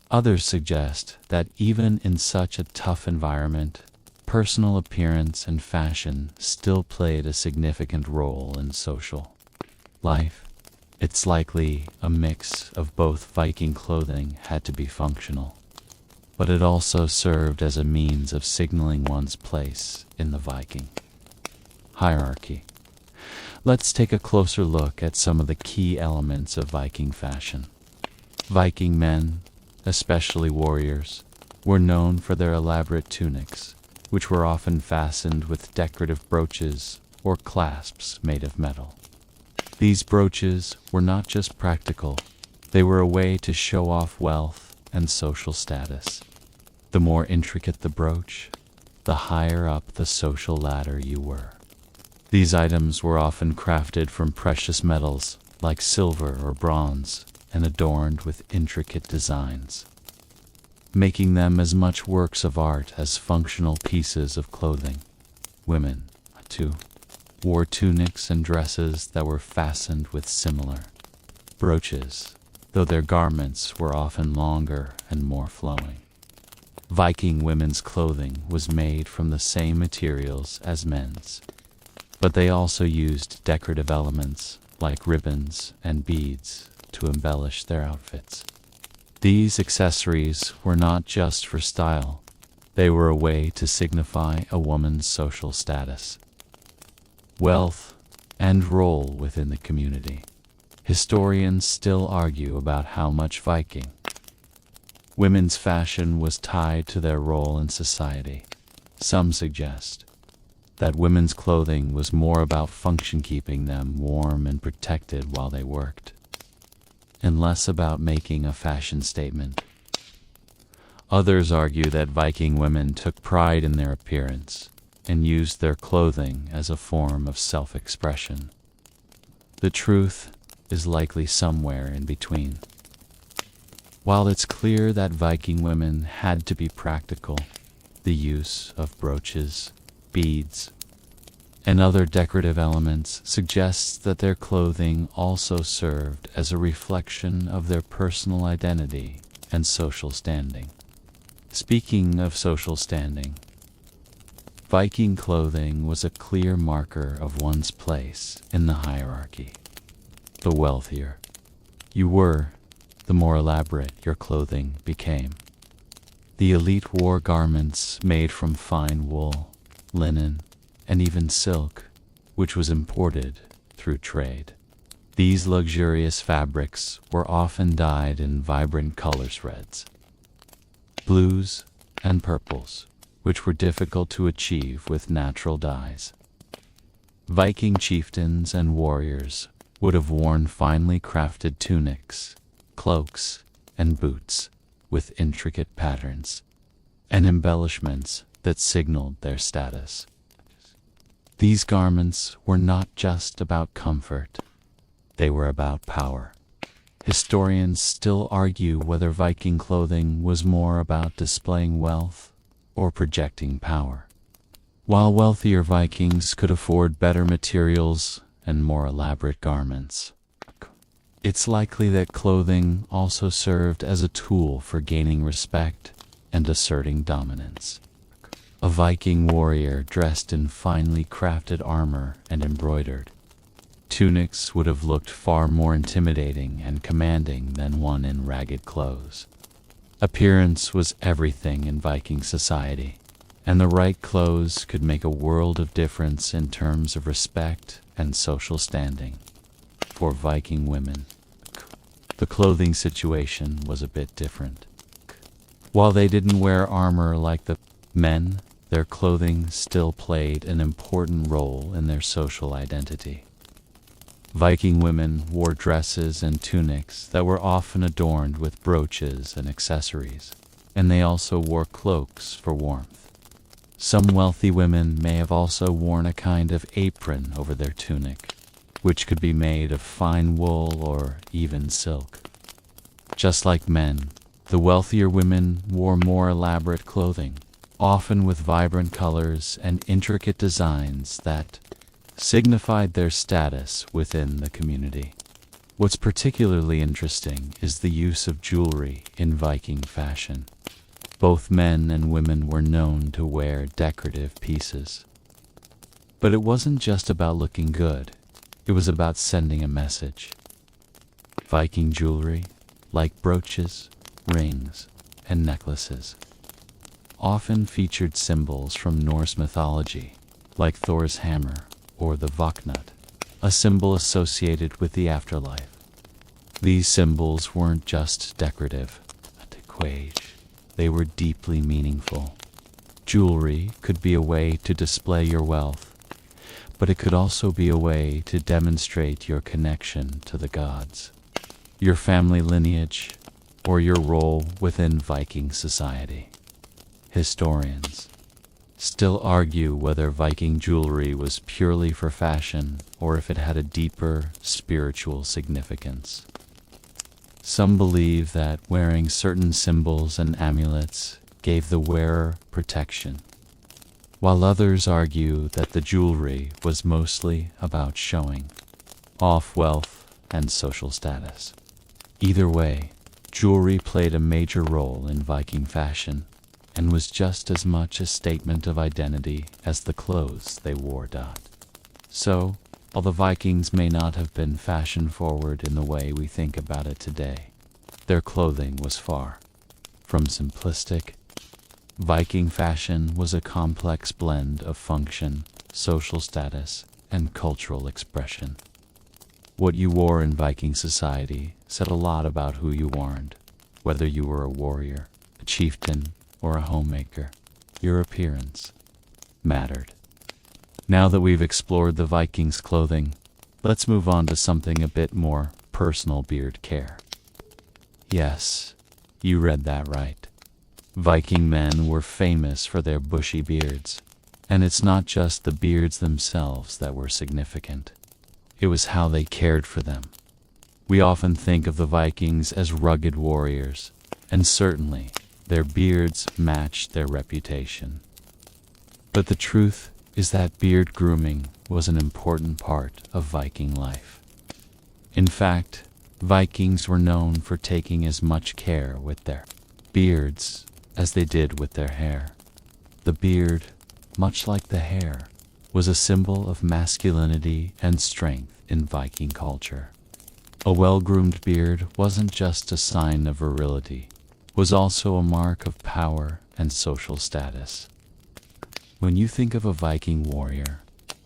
Others suggest that even in such a tough environment, personal appearance and fashion still played a significant role in social life. It's likely a mix of both. Viking clothing had to be functional, but it also served as a means of signaling one's place in the Viking hierarchy. Let's take a closer look at some of the key elements of Viking fashion. Viking men, especially warriors, were known for their elaborate tunics, which were often fastened with decorative brooches or clasps made of metal. These brooches were not just practical, they were a way to show off wealth and social status. The more intricate the brooch, the higher up the social ladder you were. These items were often crafted from precious metals like silver or bronze and adorned with intricate designs, making them as much works of art as functional pieces of clothing. Women, too, wore tunics and dresses that were fastened with similar brooches, though their garments were often longer and more flowing. Viking women's clothing was made from the same materials as men's, but they also used decorative elements like ribbons and beads to embellish their outfits. These accessories were not just for style, they were a way to signify a woman's social status, wealth, and role within the community. Historians still argue about how much Viking women's fashion was tied to their role in society. Some suggest that women's clothing was more about function, keeping them warm and protected while they worked, and less about making a fashion statement. Others argue that Viking women took pride in their appearance and used their clothing as a form of self-expression. The truth is likely somewhere in between. While it's clear that Viking women had to be practical, the use of brooches, beads, and other decorative elements suggests that their clothing also served as a reflection of their personal identity and social standing. Speaking of social standing, Viking clothing was a clear marker of one's place in the hierarchy. The wealthier you were, the more elaborate your clothing became. The elite wore garments made from fine wool, linen, and even silk, which was imported through trade. These luxurious fabrics were often dyed in vibrant colors, reds, blues, and purples, which were difficult to achieve with natural dyes. Viking chieftains and warriors would have worn finely crafted tunics, cloaks, and boots with intricate patterns and embellishments that signaled their status. These garments were not just about comfort, they were about power. Historians still argue whether Viking clothing was more about displaying wealth or projecting power. While wealthier Vikings could afford better materials and more elaborate garments, it's likely that clothing also served as a tool for gaining respect and asserting dominance. A Viking warrior dressed in finely crafted armor and embroidered tunics would have looked far more intimidating and commanding than one in ragged clothes. Appearance was everything in Viking society, and the right clothes could make a world of difference in terms of respect and social standing. For Viking women, the clothing situation was a bit different. While they didn't wear armor like the men, their clothing still played an important role in their social identity. Viking women wore dresses and tunics that were often adorned with brooches and accessories, and they also wore cloaks for warmth. Some wealthy women may have also worn a kind of apron over their tunic, which could be made of fine wool or even silk. Just like men, the wealthier women wore more elaborate clothing, often with vibrant colors and intricate designs that signified their status within the community. What's particularly interesting is the use of jewelry in Viking fashion. Both men and women were known to wear decorative pieces. But it wasn't just about looking good, it was about sending a message. Viking jewelry, like brooches, rings, and necklaces, often featured symbols from Norse mythology, like Thor's hammer or the Vaknut, a symbol associated with the afterlife. These symbols weren't just decorative, they were deeply meaningful. Jewelry could be a way to display your wealth, but it could also be a way to demonstrate your connection to the gods, your family lineage, or your role within Viking society. Historians still argue whether Viking jewelry was purely for fashion or if it had a deeper spiritual significance. Some believe that wearing certain symbols and amulets gave the wearer protection, while others argue that the jewelry was mostly about showing off wealth and social status. Either way, jewelry played a major role in Viking fashion and was just as much a statement of identity as the clothes they wore. So, while the Vikings may not have been fashion-forward in the way we think about it today, their clothing was far from simplistic. Viking fashion was a complex blend of function, social status, and cultural expression. What you wore in Viking society said a lot about who you weren't, whether you were a warrior, a chieftain, or a homemaker. Your appearance mattered. Now that we've explored the Vikings' clothing, let's move on to something a bit more personal: beard care. Yes, you read that right. Viking men were famous for their bushy beards, and it's not just the beards themselves that were significant. It was how they cared for them. We often think of the Vikings as rugged warriors, and certainly their beards matched their reputation. But the truth is that beard grooming was an important part of Viking life. In fact, Vikings were known for taking as much care with their beards as they did with their hair. The beard, much like the hair, was a symbol of masculinity and strength in Viking culture. A well-groomed beard wasn't just a sign of virility, it was also a mark of power and social status. When you think of a Viking warrior,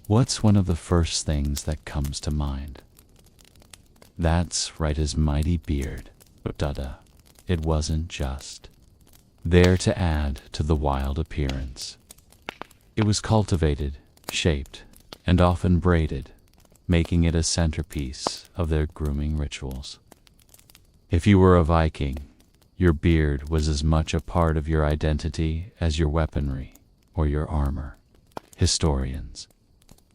what's one of the first things that comes to mind? That's right, his mighty beard. It wasn't just there to add to the wild appearance. It was cultivated, shaped, and often braided, making it a centerpiece of their grooming rituals. If you were a Viking, your beard was as much a part of your identity as your weaponry or your armor. Historians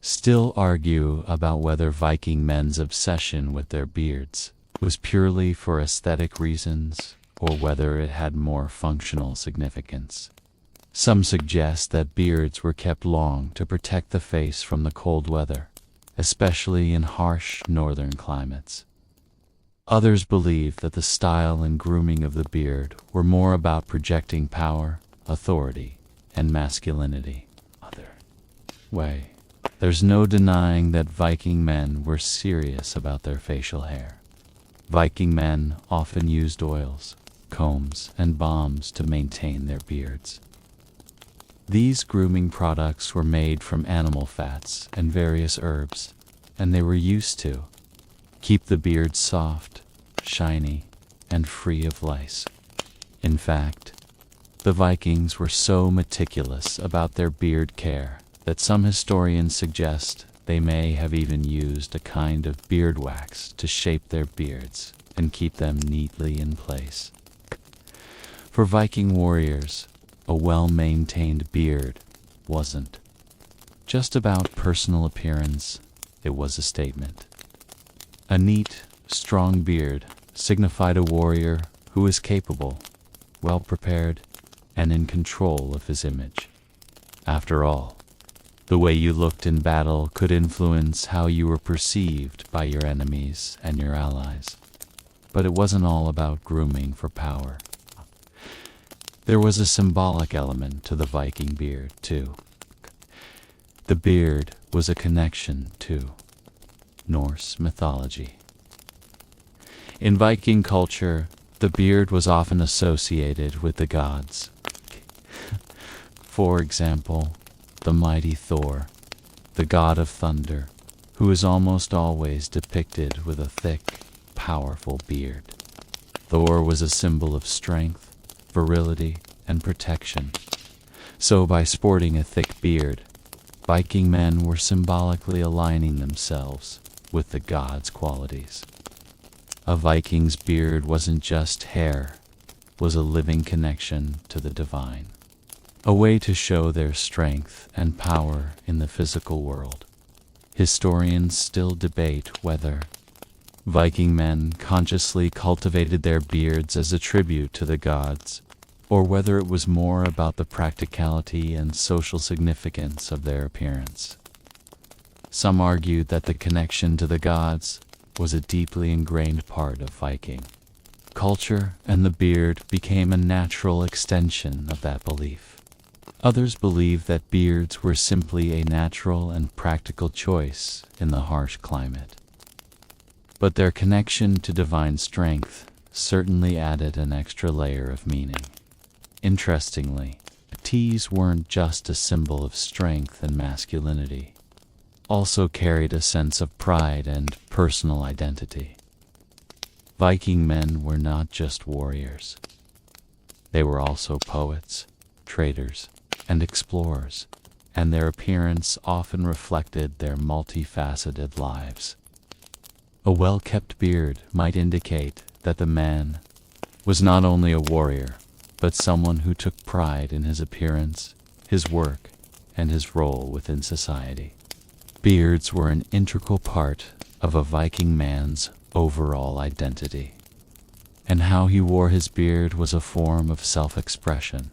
still argue about whether Viking men's obsession with their beards was purely for aesthetic reasons or whether it had more functional significance. Some suggest that beards were kept long to protect the face from the cold weather, especially in harsh northern climates. Others believe that the style and grooming of the beard were more about projecting power, authority, and masculinity. There's no denying that Viking men were serious about their facial hair. Viking men often used oils, combs, and balms to maintain their beards. These grooming products were made from animal fats and various herbs, and they were used to keep the beard soft, shiny, and free of lice. In fact, the Vikings were so meticulous about their beard care that some historians suggest they may have even used a kind of beard wax to shape their beards and keep them neatly in place. For Viking warriors, a well-maintained beard wasn't just about personal appearance, it was a statement. A neat, strong beard signified a warrior who was capable, well-prepared, and in control of his image. After all, the way you looked in battle could influence how you were perceived by your enemies and your allies. But it wasn't all about grooming for power. There was a symbolic element to the Viking beard, too. The beard was a connection to Norse mythology. In Viking culture, the beard was often associated with the gods. For example, the mighty Thor, the god of thunder, who is almost always depicted with a thick, powerful beard. Thor was a symbol of strength, virility, and protection. So by sporting a thick beard, Viking men were symbolically aligning themselves with the god's qualities. A Viking's beard wasn't just hair, it was a living connection to the divine, a way to show their strength and power in the physical world. Historians still debate whether Viking men consciously cultivated their beards as a tribute to the gods, or whether it was more about the practicality and social significance of their appearance. Some argued that the connection to the gods was a deeply ingrained part of Viking culture, and the beard became a natural extension of that belief. Others believed that beards were simply a natural and practical choice in the harsh climate. But their connection to divine strength certainly added an extra layer of meaning. Interestingly, tees weren't just a symbol of strength and masculinity, also carried a sense of pride and personal identity. Viking men were not just warriors. They were also poets, traders, and explorers, and their appearance often reflected their multifaceted lives. A well-kept beard might indicate that the man was not only a warrior, but someone who took pride in his appearance, his work, and his role within society. Beards were an integral part of a Viking man's overall identity, and how he wore his beard was a form of self-expression.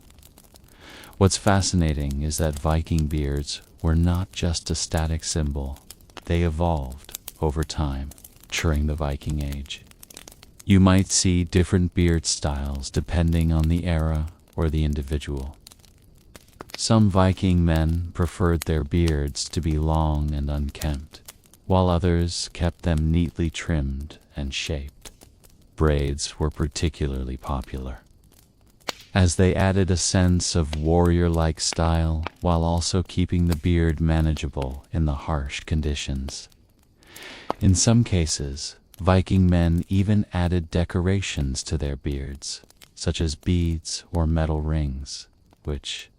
What's fascinating is that Viking beards were not just a static symbol. They evolved over time during the Viking Age. You might see different beard styles depending on the era or the individual. Some Viking men preferred their beards to be long and unkempt, while others kept them neatly trimmed and shaped. Braids were particularly popular, as they added a sense of warrior-like style while also keeping the beard manageable in the harsh conditions. In some cases, Viking men even added decorations to their beards, such as beads or metal rings, which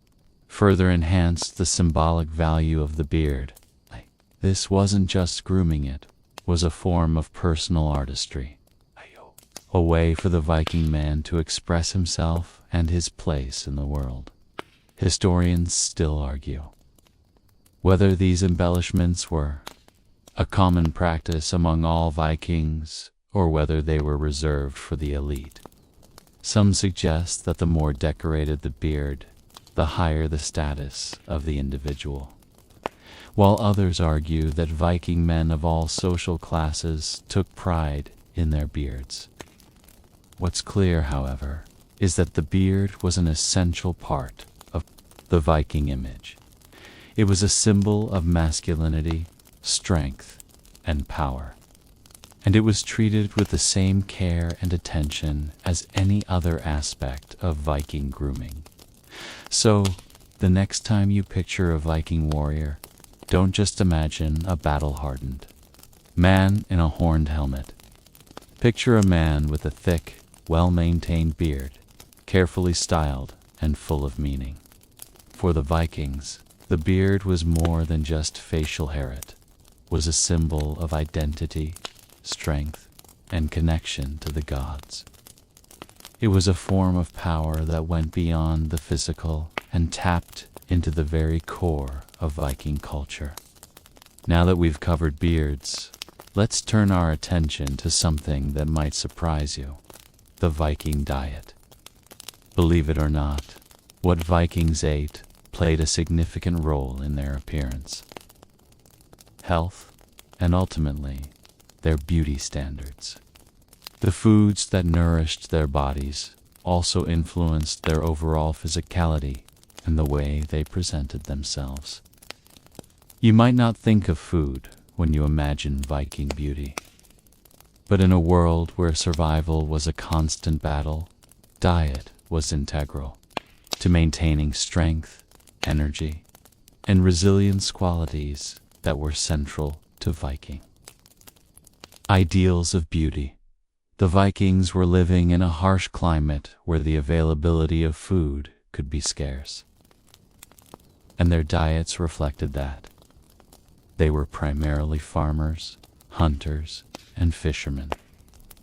further enhanced the symbolic value of the beard. This wasn't just grooming, it was a form of personal artistry, a way for the Viking man to express himself and his place in the world. Historians still argue whether these embellishments were a common practice among all Vikings or whether they were reserved for the elite. Some suggest that the more decorated the beard, the higher the status of the individual, while others argue that Viking men of all social classes took pride in their beards. What's clear, however, is that the beard was an essential part of the Viking image. It was a symbol of masculinity, strength, and power, and it was treated with the same care and attention as any other aspect of Viking grooming. So, the next time you picture a Viking warrior, don't just imagine a battle-hardened man in a horned helmet. Picture a man with a thick, well-maintained beard, carefully styled and full of meaning. For the Vikings, the beard was more than just facial hair. It was a symbol of identity, strength, and connection to the gods. It was a form of power that went beyond the physical and tapped into the very core of Viking culture. Now that we've covered beards, let's turn our attention to something that might surprise you: the Viking diet. Believe it or not, what Vikings ate played a significant role in their appearance, health, and ultimately, their beauty standards. The foods that nourished their bodies also influenced their overall physicality and the way they presented themselves. You might not think of food when you imagine Viking beauty, but in a world where survival was a constant battle, diet was integral to maintaining strength, energy, and resilience, qualities that were central to Viking. Ideals of beauty. The Vikings were living in a harsh climate where the availability of food could be scarce, and their diets reflected that. They were primarily farmers, hunters, and fishermen,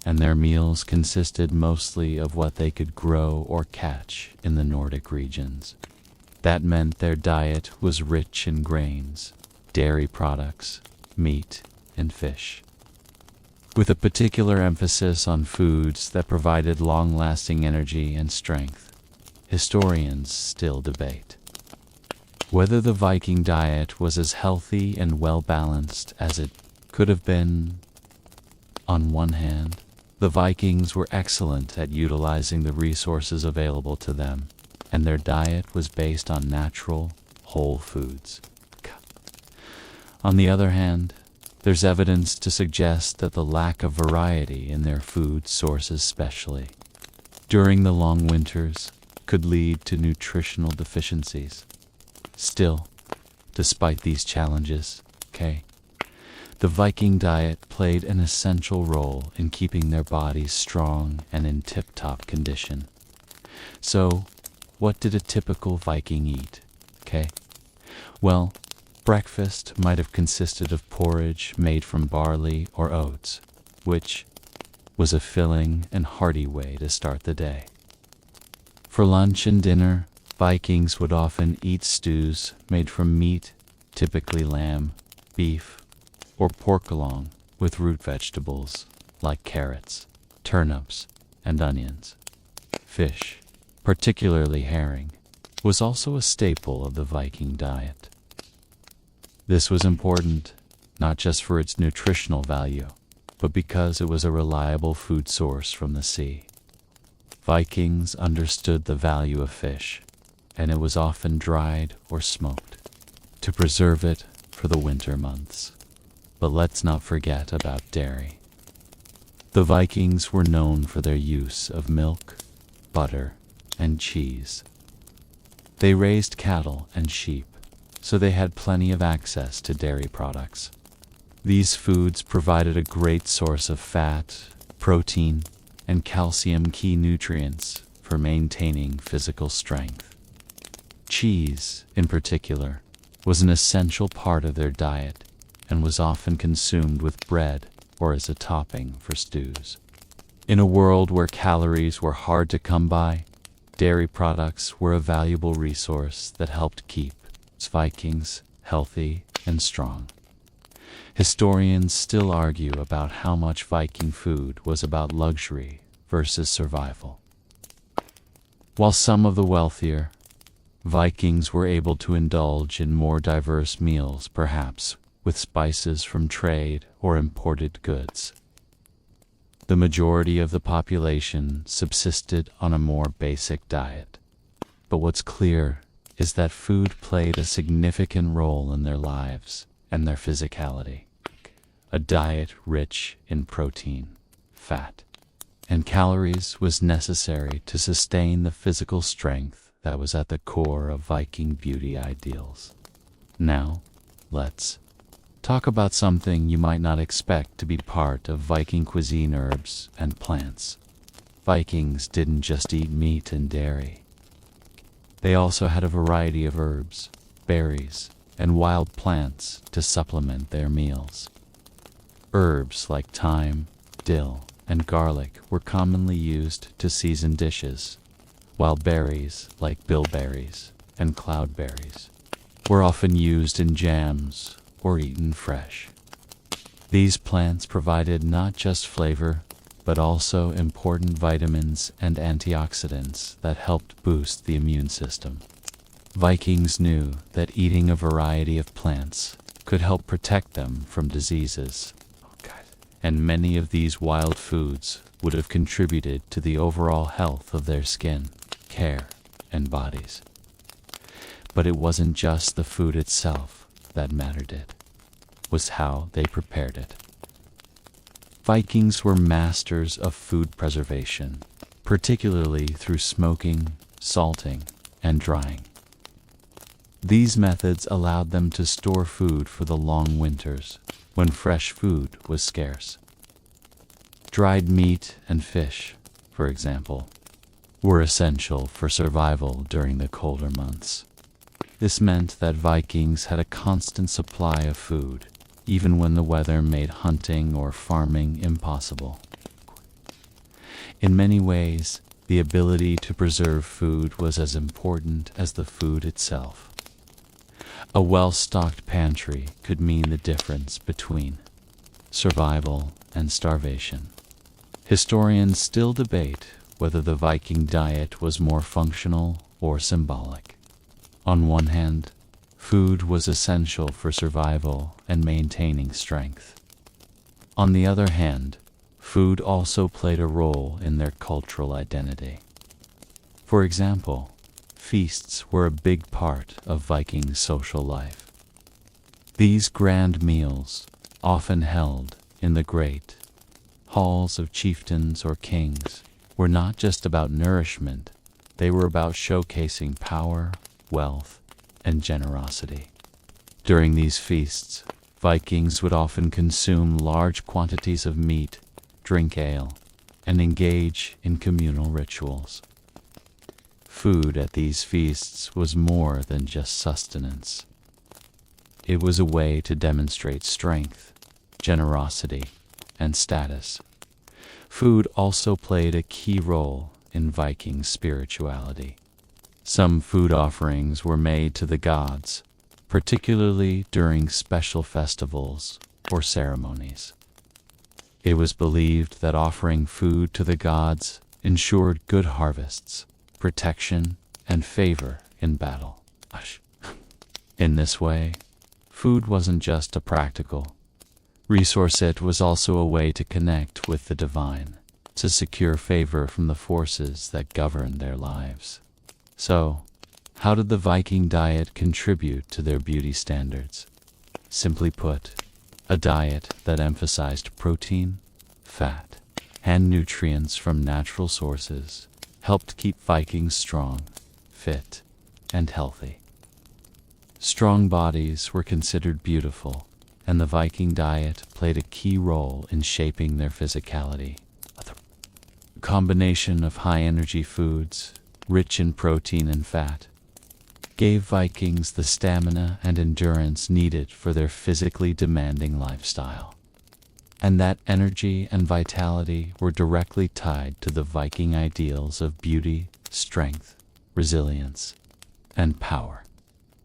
and their meals consisted mostly of what they could grow or catch in the Nordic regions. That meant their diet was rich in grains, dairy products, meat, and fish, with a particular emphasis on foods that provided long-lasting energy and strength. Historians still debate whether the Viking diet was as healthy and well-balanced as it could have been. On one hand, the Vikings were excellent at utilizing the resources available to them, and their diet was based on natural, whole foods. On the other hand, there's evidence to suggest that the lack of variety in their food sources, especially during the long winters, could lead to nutritional deficiencies. Still, despite these challenges, the Viking diet played an essential role in keeping their bodies strong and in tip-top condition. So, what did a typical Viking eat? Well, breakfast might have consisted of porridge made from barley or oats, which was a filling and hearty way to start the day. For lunch and dinner, Vikings would often eat stews made from meat, typically lamb, beef, or pork, along with root vegetables like carrots, turnips, and onions. Fish, particularly herring, was also a staple of the Viking diet. This was important, not just for its nutritional value, but because it was a reliable food source from the sea. Vikings understood the value of fish, and it was often dried or smoked to preserve it for the winter months. But let's not forget about dairy. The Vikings were known for their use of milk, butter, and cheese. They raised cattle and sheep, so they had plenty of access to dairy products. These foods provided a great source of fat, protein, and calcium, key nutrients for maintaining physical strength. Cheese, in particular, was an essential part of their diet and was often consumed with bread or as a topping for stews. In a world where calories were hard to come by, dairy products were a valuable resource that helped keep Vikings healthy and strong. Historians still argue about how much Viking food was about luxury versus survival. While some of the wealthier Vikings were able to indulge in more diverse meals, perhaps with spices from trade or imported goods, the majority of the population subsisted on a more basic diet. But what's clear is that food played a significant role in their lives and their physicality. A diet rich in protein, fat, and calories was necessary to sustain the physical strength that was at the core of Viking beauty ideals. Now, let's talk about something you might not expect to be part of Viking cuisine: herbs and plants. Vikings didn't just eat meat and dairy. They also had a variety of herbs, berries, and wild plants to supplement their meals. Herbs like thyme, dill, and garlic were commonly used to season dishes, while berries like bilberries and cloudberries were often used in jams or eaten fresh. These plants provided not just flavor, but also important vitamins and antioxidants that helped boost the immune system. Vikings knew that eating a variety of plants could help protect them from diseases, and many of these wild foods would have contributed to the overall health of their skin, hair, and bodies. But it wasn't just the food itself that mattered, it was how they prepared it. Vikings were masters of food preservation, particularly through smoking, salting, and drying. These methods allowed them to store food for the long winters, when fresh food was scarce. Dried meat and fish, for example, were essential for survival during the colder months. This meant that Vikings had a constant supply of food, even when the weather made hunting or farming impossible. In many ways, the ability to preserve food was as important as the food itself. A well-stocked pantry could mean the difference between survival and starvation. Historians still debate whether the Viking diet was more functional or symbolic. On one hand, food was essential for survival and maintaining strength. On the other hand, food also played a role in their cultural identity. For example, feasts were a big part of Viking social life. These grand meals, often held in the great halls of chieftains or kings, were not just about nourishment, they were about showcasing power, wealth, and generosity. During these feasts, Vikings would often consume large quantities of meat, drink ale, and engage in communal rituals. Food at these feasts was more than just sustenance. It was a way to demonstrate strength, generosity, and status. Food also played a key role in Viking spirituality. Some food offerings were made to the gods, particularly during special festivals or ceremonies. It was believed that offering food to the gods ensured good harvests, protection, and favor in battle. In this way, food wasn't just a practical resource, it was also a way to connect with the divine, to secure favor from the forces that governed their lives. So, how did the Viking diet contribute to their beauty standards? Simply put, a diet that emphasized protein, fat, and nutrients from natural sources helped keep Vikings strong, fit, and healthy. Strong bodies were considered beautiful, and the Viking diet played a key role in shaping their physicality. A combination of high-energy foods, rich in protein and fat, gave Vikings the stamina and endurance needed for their physically demanding lifestyle. And that energy and vitality were directly tied to the Viking ideals of beauty, strength, resilience, and power.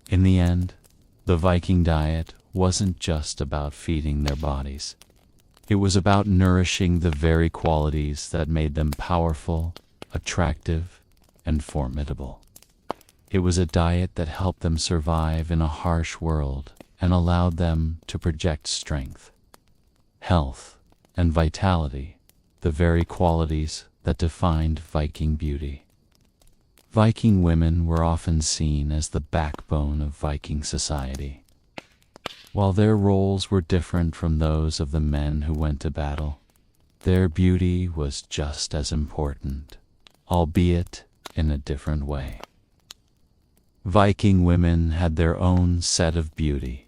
In the end, the Viking diet wasn't just about feeding their bodies. It was about nourishing the very qualities that made them powerful, attractive, and formidable. It was a diet that helped them survive in a harsh world and allowed them to project strength, health, and vitality, the very qualities that defined Viking beauty. Viking women were often seen as the backbone of Viking society. While their roles were different from those of the men who went to battle, their beauty was just as important, albeit in a different way. Viking women had their own set of beauty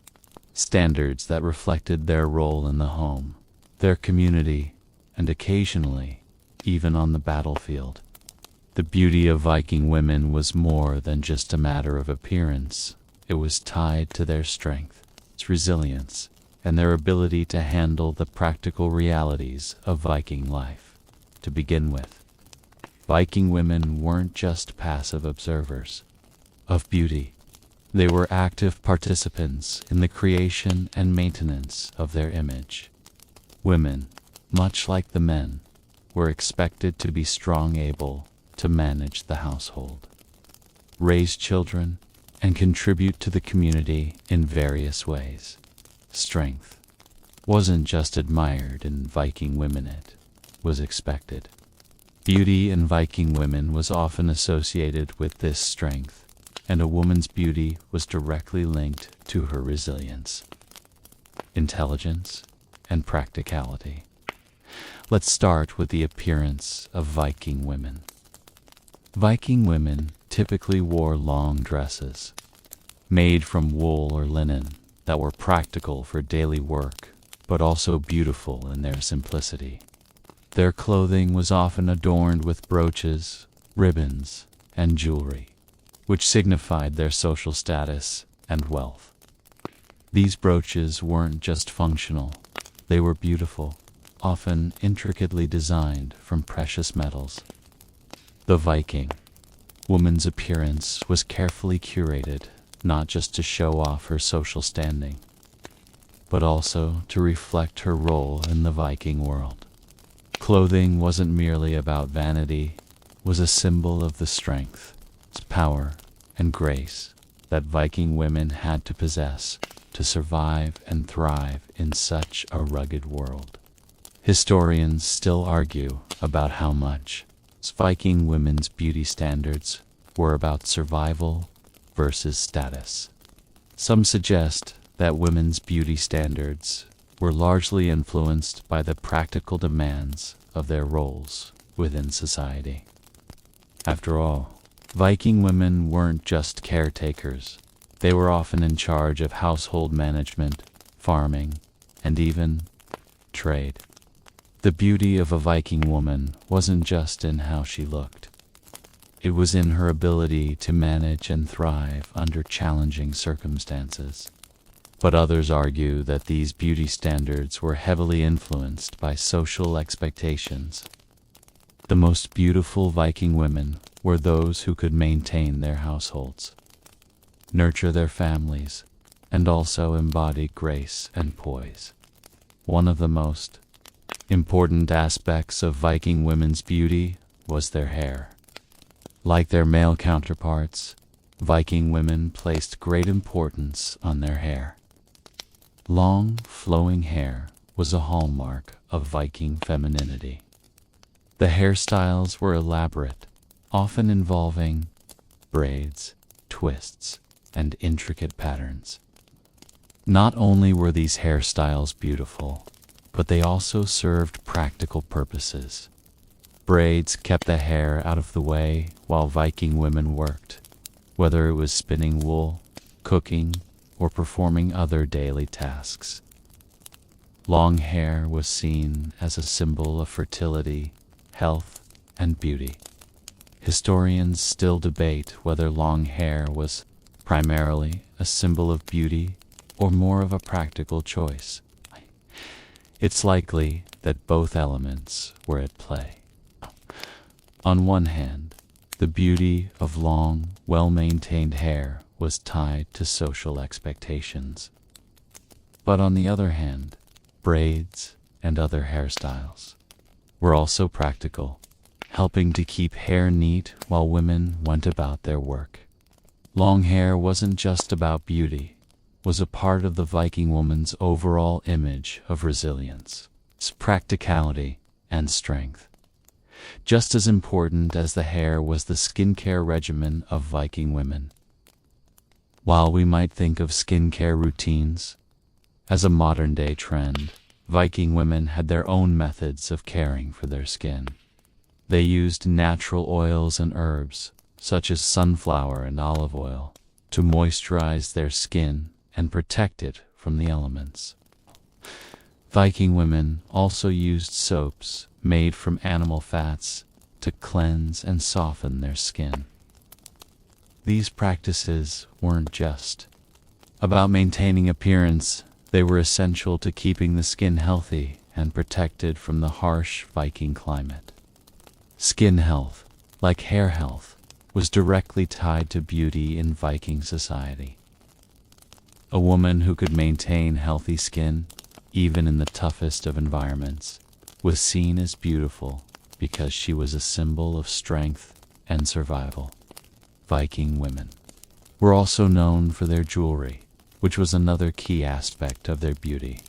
standards that reflected their role in the home, their community, and occasionally, even on the battlefield. The beauty of Viking women was more than just a matter of appearance. It was tied to their strength, resilience, and their ability to handle the practical realities of Viking life. To begin with, Viking women weren't just passive observers of beauty. They were active participants in the creation and maintenance of their image. Women, much like the men, were expected to be strong, able to manage the household, raise children, and contribute to the community in various ways. Strength wasn't just admired in Viking women, it was expected. Beauty in Viking women was often associated with this strength, and a woman's beauty was directly linked to her resilience, intelligence, and practicality. Let's start with the appearance of Viking women. Viking women typically wore long dresses, made from wool or linen, that were practical for daily work, but also beautiful in their simplicity. Their clothing was often adorned with brooches, ribbons, and jewelry, which signified their social status and wealth. These brooches weren't just functional, they were beautiful, often intricately designed from precious metals. The Viking woman's appearance was carefully curated, not just to show off her social standing, but also to reflect her role in the Viking world. Clothing wasn't merely about vanity, it was a symbol of the strength, power, and grace that Viking women had to possess to survive and thrive in such a rugged world. Historians still argue about how much Viking women's beauty standards were about survival versus status. Some suggest that women's beauty standards were largely influenced by the practical demands of their roles within society. After all, Viking women weren't just caretakers. They were often in charge of household management, farming, and even trade. The beauty of a Viking woman wasn't just in how she looked. It was in her ability to manage and thrive under challenging circumstances. But others argue that these beauty standards were heavily influenced by social expectations. The most beautiful Viking women were those who could maintain their households, nurture their families, and also embody grace and poise. One of the most important aspects of Viking women's beauty was their hair. Like their male counterparts, Viking women placed great importance on their hair. Long, flowing hair was a hallmark of Viking femininity. The hairstyles were elaborate, often involving braids, twists, and intricate patterns. Not only were these hairstyles beautiful, but they also served practical purposes. Braids kept the hair out of the way while Viking women worked, whether it was spinning wool, cooking, or performing other daily tasks. Long hair was seen as a symbol of fertility, health, and beauty. Historians still debate whether long hair was primarily a symbol of beauty or more of a practical choice. It's likely that both elements were at play. On one hand, the beauty of long, well-maintained hair was tied to social expectations. But on the other hand, braids and other hairstyles were also practical, helping to keep hair neat while women went about their work. Long hair wasn't just about beauty, it was a part of the Viking woman's overall image of resilience, practicality, and strength. Just as important as the hair was the skincare regimen of Viking women. While we might think of skincare routines as a modern-day trend, Viking women had their own methods of caring for their skin. They used natural oils and herbs, such as sunflower and olive oil, to moisturize their skin and protect it from the elements. Viking women also used soaps made from animal fats to cleanse and soften their skin. These practices weren't just about maintaining appearance, they were essential to keeping the skin healthy and protected from the harsh Viking climate. Skin health, like hair health, was directly tied to beauty in Viking society. A woman who could maintain healthy skin, even in the toughest of environments, was seen as beautiful because she was a symbol of strength and survival. Viking women were also known for their jewelry, which was another key aspect of their beauty.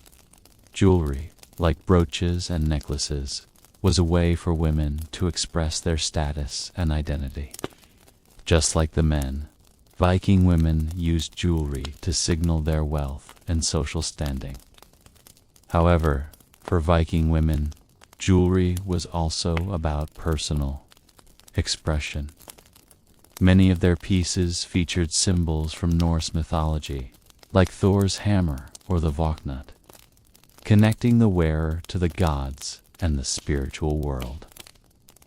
Jewelry, like brooches and necklaces, was a way for women to express their status and identity. Just like the men, Viking women used jewelry to signal their wealth and social standing. However, for Viking women, jewelry was also about personal expression. Many of their pieces featured symbols from Norse mythology, like Thor's hammer or the Voknut, connecting the wearer to the gods and the spiritual world.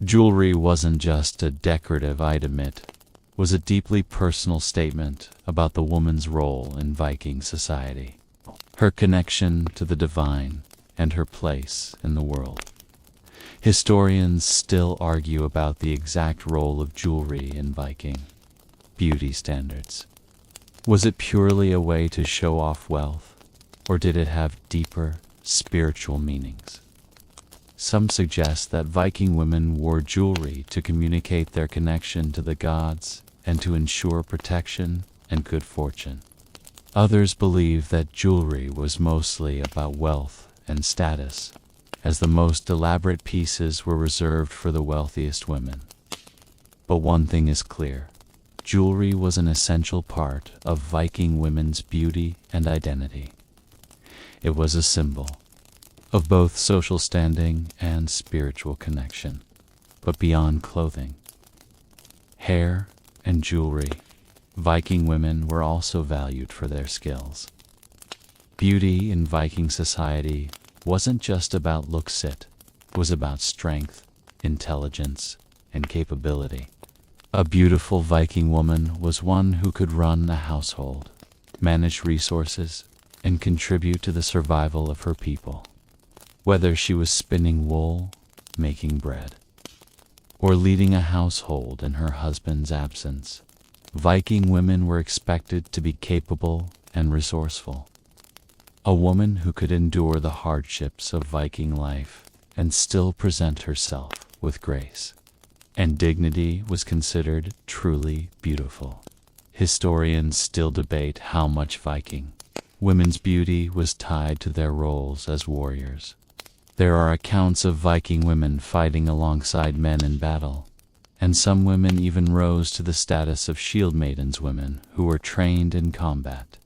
Jewelry wasn't just a decorative item, it was a deeply personal statement about the woman's role in Viking society, her connection to the divine, and her place in the world. Historians still argue about the exact role of jewelry in Viking beauty standards. Was it purely a way to show off wealth, or did it have deeper spiritual meanings? Some suggest that Viking women wore jewelry to communicate their connection to the gods and to ensure protection and good fortune. Others believe that jewelry was mostly about wealth and status, as the most elaborate pieces were reserved for the wealthiest women. But one thing is clear: jewelry was an essential part of Viking women's beauty and identity. It was a symbol of both social standing and spiritual connection. But beyond clothing, hair, and jewelry, Viking women were also valued for their skills. Beauty in Viking society wasn't just about looks, it was about strength, intelligence, and capability. A beautiful Viking woman was one who could run a household, manage resources, and contribute to the survival of her people. Whether she was spinning wool, making bread, or leading a household in her husband's absence, Viking women were expected to be capable and resourceful. A woman who could endure the hardships of Viking life and still present herself with grace and dignity was considered truly beautiful. Historians still debate how much Viking women's beauty was tied to their roles as warriors. There are accounts of Viking women fighting alongside men in battle, and some women even rose to the status of shield maidens, women who were trained in combat.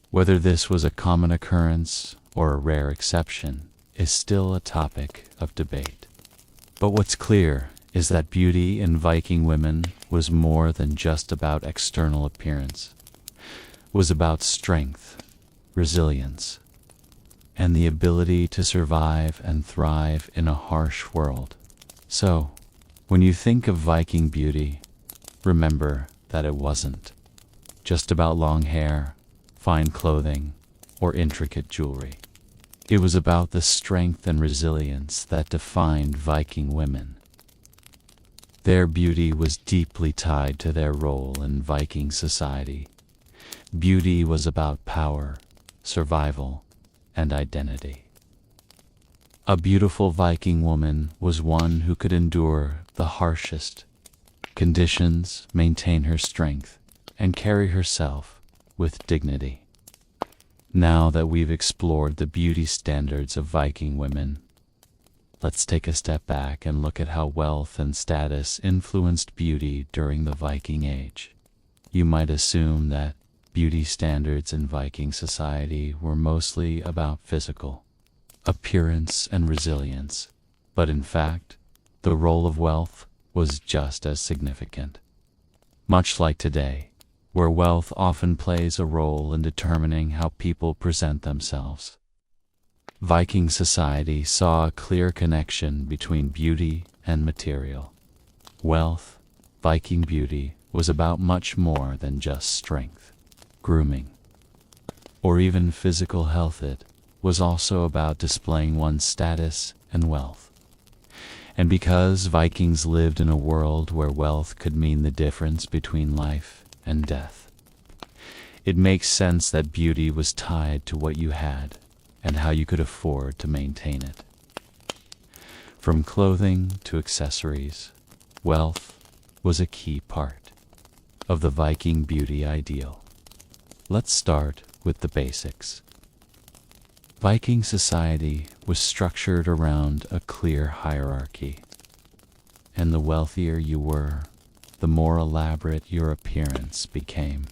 Whether this was a common occurrence or a rare exception is still a topic of debate. But what's clear is that beauty in Viking women was more than just about external appearance. It was about strength, resilience, and the ability to survive and thrive in a harsh world. So, when you think of Viking beauty, remember that it wasn't just about long hair, fine clothing, or intricate jewelry. It was about the strength and resilience that defined Viking women. Their beauty was deeply tied to their role in Viking society. Beauty was about power, survival, and identity. A beautiful Viking woman was one who could endure the harshest conditions, maintain her strength, and carry herself with dignity. Now that we've explored the beauty standards of Viking women, let's take a step back and look at how wealth and status influenced beauty during the Viking Age. You might assume that beauty standards in Viking society were mostly about physical appearance and resilience, but in fact, the role of wealth was just as significant. Much like today, where wealth often plays a role in determining how people present themselves, Viking society saw a clear connection between beauty and material. Wealth, Viking beauty, was about much more than just strength, grooming, or even physical health. It was also about displaying one's status and wealth. And because Vikings lived in a world where wealth could mean the difference between life and death, it makes sense that beauty was tied to what you had and how you could afford to maintain it. From clothing to accessories, wealth was a key part of the Viking beauty ideal. Let's start with the basics. Viking society was structured around a clear hierarchy, and the wealthier you were, the more elaborate your appearance became.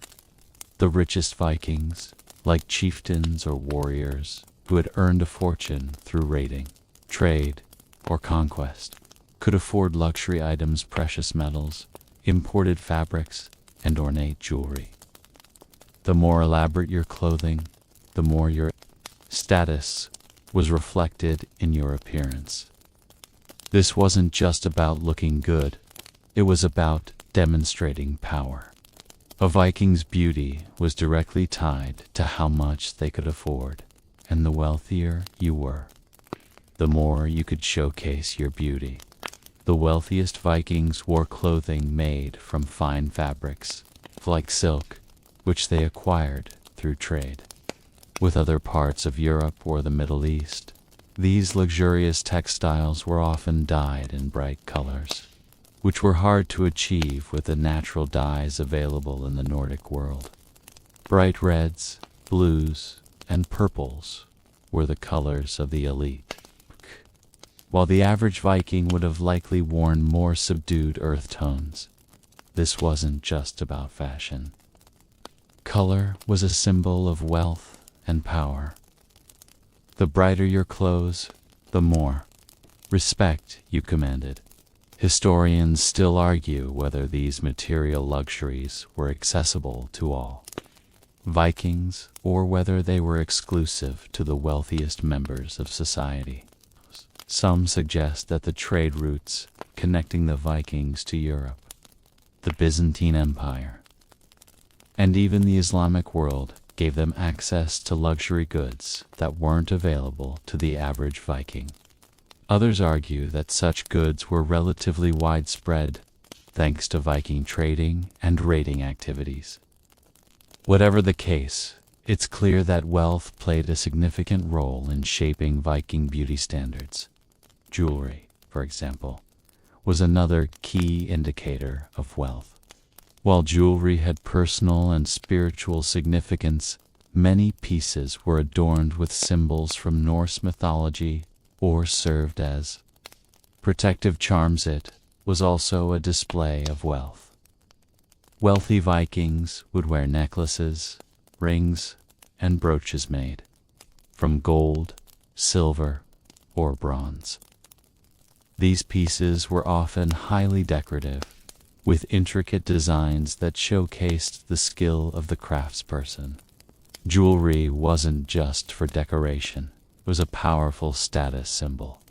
The richest Vikings, like chieftains or warriors who had earned a fortune through raiding, trade, or conquest, could afford luxury items, precious metals, imported fabrics, and ornate jewelry. The more elaborate your clothing, the more your status was reflected in your appearance. This wasn't just about looking good, it was about demonstrating power. A Viking's beauty was directly tied to how much they could afford, and the wealthier you were, the more you could showcase your beauty. The wealthiest Vikings wore clothing made from fine fabrics, like silk, which they acquired through trade with other parts of Europe or the Middle East. These luxurious textiles were often dyed in bright colors, which were hard to achieve with the natural dyes available in the Nordic world. Bright reds, blues, and purples were the colors of the elite, while the average Viking would have likely worn more subdued earth tones. This wasn't just about fashion. Color was a symbol of wealth and power. The brighter your clothes, the more respect you commanded. Historians still argue whether these material luxuries were accessible to all Vikings or whether they were exclusive to the wealthiest members of society. Some suggest that the trade routes connecting the Vikings to Europe, the Byzantine Empire, and even the Islamic world gave them access to luxury goods that weren't available to the average Viking. Others argue that such goods were relatively widespread thanks to Viking trading and raiding activities. Whatever the case, it's clear that wealth played a significant role in shaping Viking beauty standards. Jewelry, for example, was another key indicator of wealth. While jewelry had personal and spiritual significance, many pieces were adorned with symbols from Norse mythology or served as protective charms. It was also a display of wealth. Wealthy Vikings would wear necklaces, rings, and brooches made from gold, silver, or bronze. These pieces were often highly decorative, with intricate designs that showcased the skill of the craftsperson. Jewelry wasn't just for decoration, it was a powerful status symbol,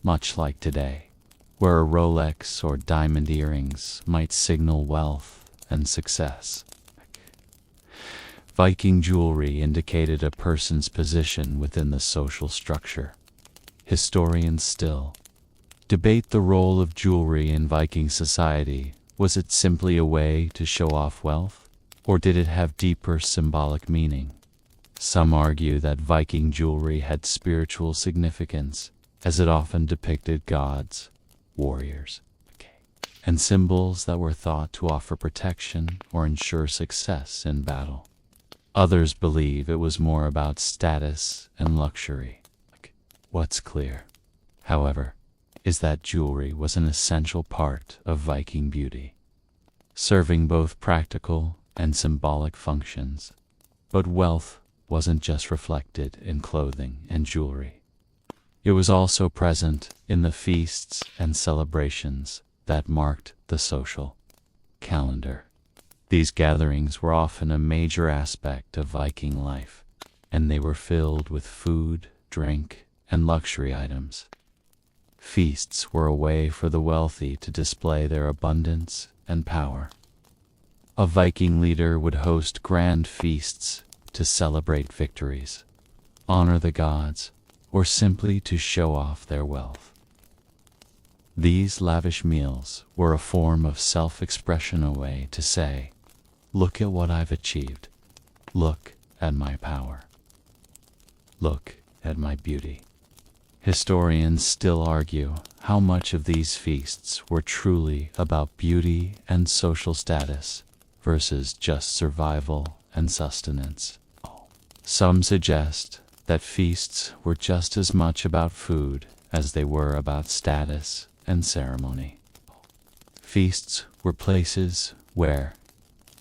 much like today, where a Rolex or diamond earrings might signal wealth and success. Viking jewelry indicated a person's position within the social structure. Historians still debate the role of jewelry in Viking society. Was it simply a way to show off wealth, or did it have deeper symbolic meaning? Some argue that Viking jewelry had spiritual significance, as it often depicted gods, warriors, and symbols that were thought to offer protection or ensure success in battle. Others believe it was more about status and luxury. What's clear, however, is that jewelry was an essential part of Viking beauty, serving both practical and symbolic functions. But wealth wasn't just reflected in clothing and jewelry. It was also present in the feasts and celebrations that marked the social calendar. These gatherings were often a major aspect of Viking life, and they were filled with food, drink, and luxury items. Feasts were a way for the wealthy to display their abundance and power. A Viking leader would host grand feasts to celebrate victories, honor the gods, or simply to show off their wealth. These lavish meals were a form of self-expression, a way to say, "Look at what I've achieved. Look at my power." Look at my beauty. Historians still argue how much of these feasts were truly about beauty and social status versus just survival and sustenance. Some suggest that feasts were just as much about food as they were about status and ceremony. Feasts were places where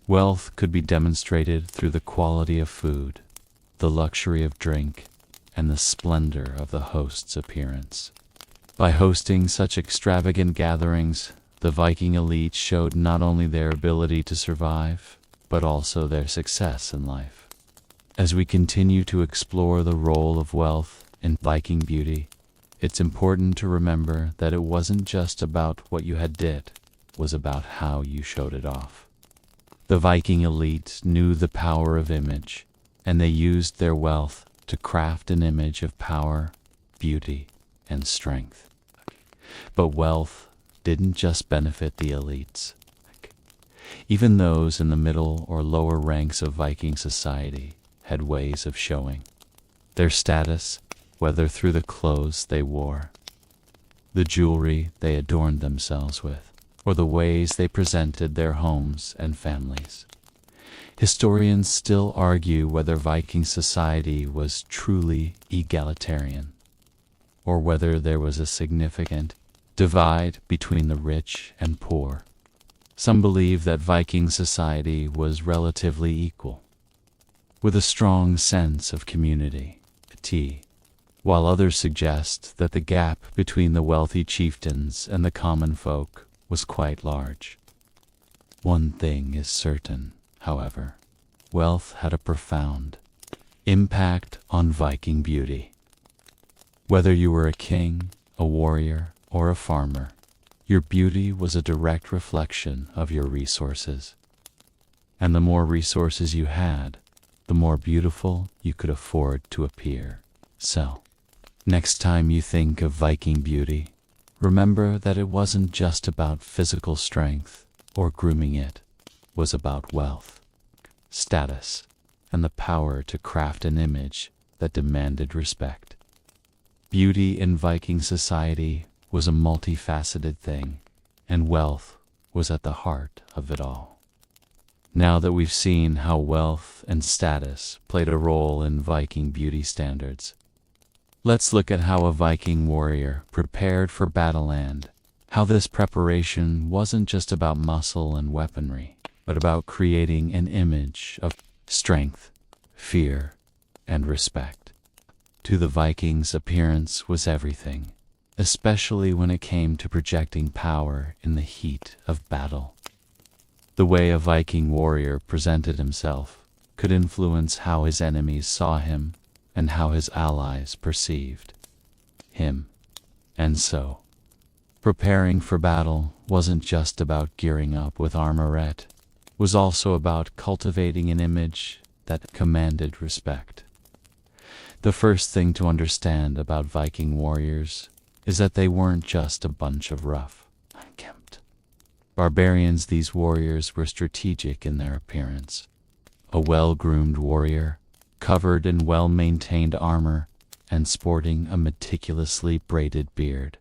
wealth could be demonstrated through the quality of food, the luxury of drink, and the splendor of the host's appearance. By hosting such extravagant gatherings, the Viking elite showed not only their ability to survive, but also their success in life. As we continue to explore the role of wealth in Viking beauty, it's important to remember that it wasn't just about what you had did, it was about how you showed it off. The Viking elite knew the power of image, and they used their wealth to craft an image of power, beauty, and strength. But wealth didn't just benefit the elites. Even those in the middle or lower ranks of Viking society had ways of showing their status, whether through the clothes they wore, the jewelry they adorned themselves with, or the ways they presented their homes and families. Historians still argue whether Viking society was truly egalitarian, or whether there was a significant divide between the rich and poor. Some believe that Viking society was relatively equal, with a strong sense of community, while others suggest that the gap between the wealthy chieftains and the common folk was quite large. One thing is certain, however: wealth had a profound impact on Viking beauty. Whether you were a king, a warrior, or a farmer, your beauty was a direct reflection of your resources. And the more resources you had, the more beautiful you could afford to appear. So, next time you think of Viking beauty, remember that it wasn't just about physical strength or grooming. It was about wealth, status, and the power to craft an image that demanded respect. Beauty in Viking society was a multifaceted thing, and wealth was at the heart of it all. Now that we've seen how wealth and status played a role in Viking beauty standards, let's look at how a Viking warrior prepared for battle, and how this preparation wasn't just about muscle and weaponry, but about creating an image of strength, fear, and respect. To the Vikings, appearance was everything, especially when it came to projecting power in the heat of battle. The way a Viking warrior presented himself could influence how his enemies saw him and how his allies perceived him. And so, preparing for battle wasn't just about gearing up with armorette, it was also about cultivating an image that commanded respect. The first thing to understand about Viking warriors is that they weren't just a bunch of rough, unkempt barbarians. These warriors were strategic in their appearance. A well-groomed warrior, covered in well-maintained armor and sporting a meticulously braided beard,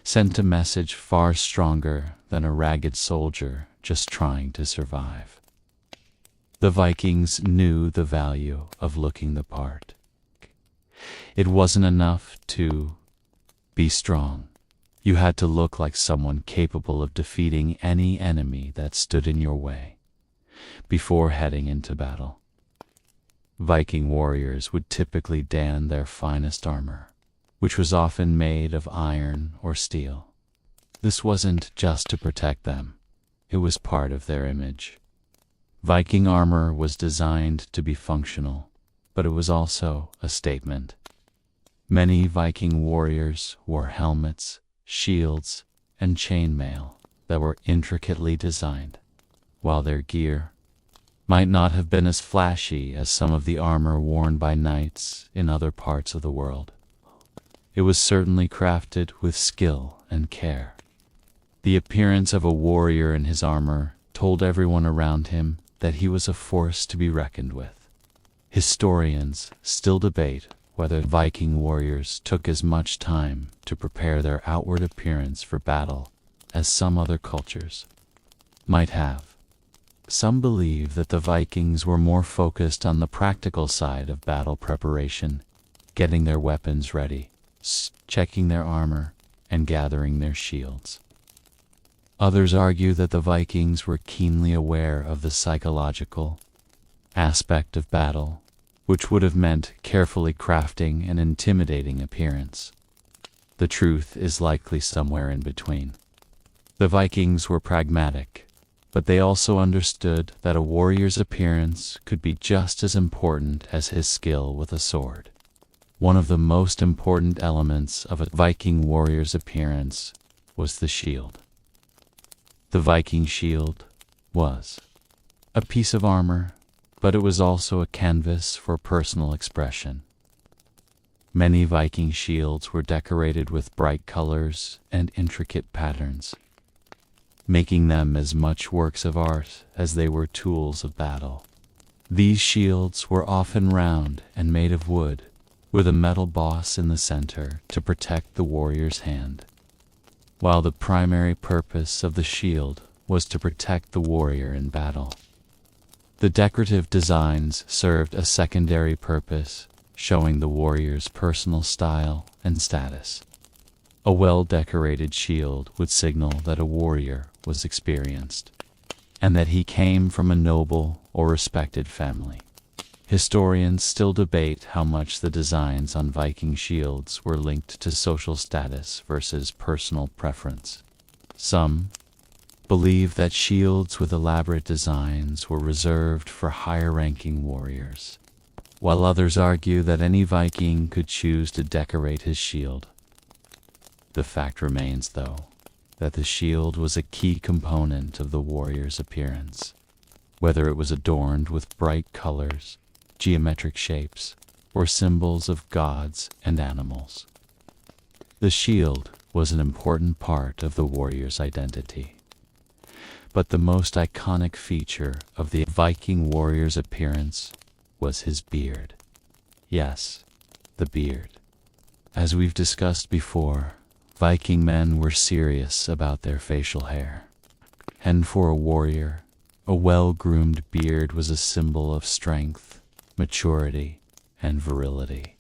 sent a message far stronger than a ragged soldier just trying to survive. The Vikings knew the value of looking the part. It wasn't enough to be strong. You had to look like someone capable of defeating any enemy that stood in your way. Before heading into battle, Viking warriors would typically don their finest armor, which was often made of iron or steel. This wasn't just to protect them, it was part of their image. Viking armor was designed to be functional, but it was also a statement. Many Viking warriors wore helmets, shields, and chainmail that were intricately designed, while their gear might not have been as flashy as some of the armor worn by knights in other parts of the world. It was certainly crafted with skill and care. The appearance of a warrior in his armor told everyone around him that he was a force to be reckoned with. Historians still debate whether Viking warriors took as much time to prepare their outward appearance for battle as some other cultures might have. Some believe that the Vikings were more focused on the practical side of battle preparation, getting their weapons ready, checking their armor, and gathering their shields. Others argue that the Vikings were keenly aware of the psychological aspect of battle, which would have meant carefully crafting an intimidating appearance. The truth is likely somewhere in between. The Vikings were pragmatic, but they also understood that a warrior's appearance could be just as important as his skill with a sword. One of the most important elements of a Viking warrior's appearance was the shield. The Viking shield was a piece of armor, but it was also a canvas for personal expression. Many Viking shields were decorated with bright colors and intricate patterns, making them as much works of art as they were tools of battle. These shields were often round and made of wood, with a metal boss in the center to protect the warrior's hand, while the primary purpose of the shield was to protect the warrior in battle. The decorative designs served a secondary purpose, showing the warrior's personal style and status. A well-decorated shield would signal that a warrior was experienced, and that he came from a noble or respected family. Historians still debate how much the designs on Viking shields were linked to social status versus personal preference. Some believe that shields with elaborate designs were reserved for higher-ranking warriors, while others argue that any Viking could choose to decorate his shield. The fact remains, though, that the shield was a key component of the warrior's appearance, whether it was adorned with bright colors, geometric shapes, or symbols of gods and animals. The shield was an important part of the warrior's identity. But the most iconic feature of the Viking warrior's appearance was his beard. Yes, the beard. As we've discussed before, Viking men were serious about their facial hair. And for a warrior, a well-groomed beard was a symbol of strength, maturity, and virility.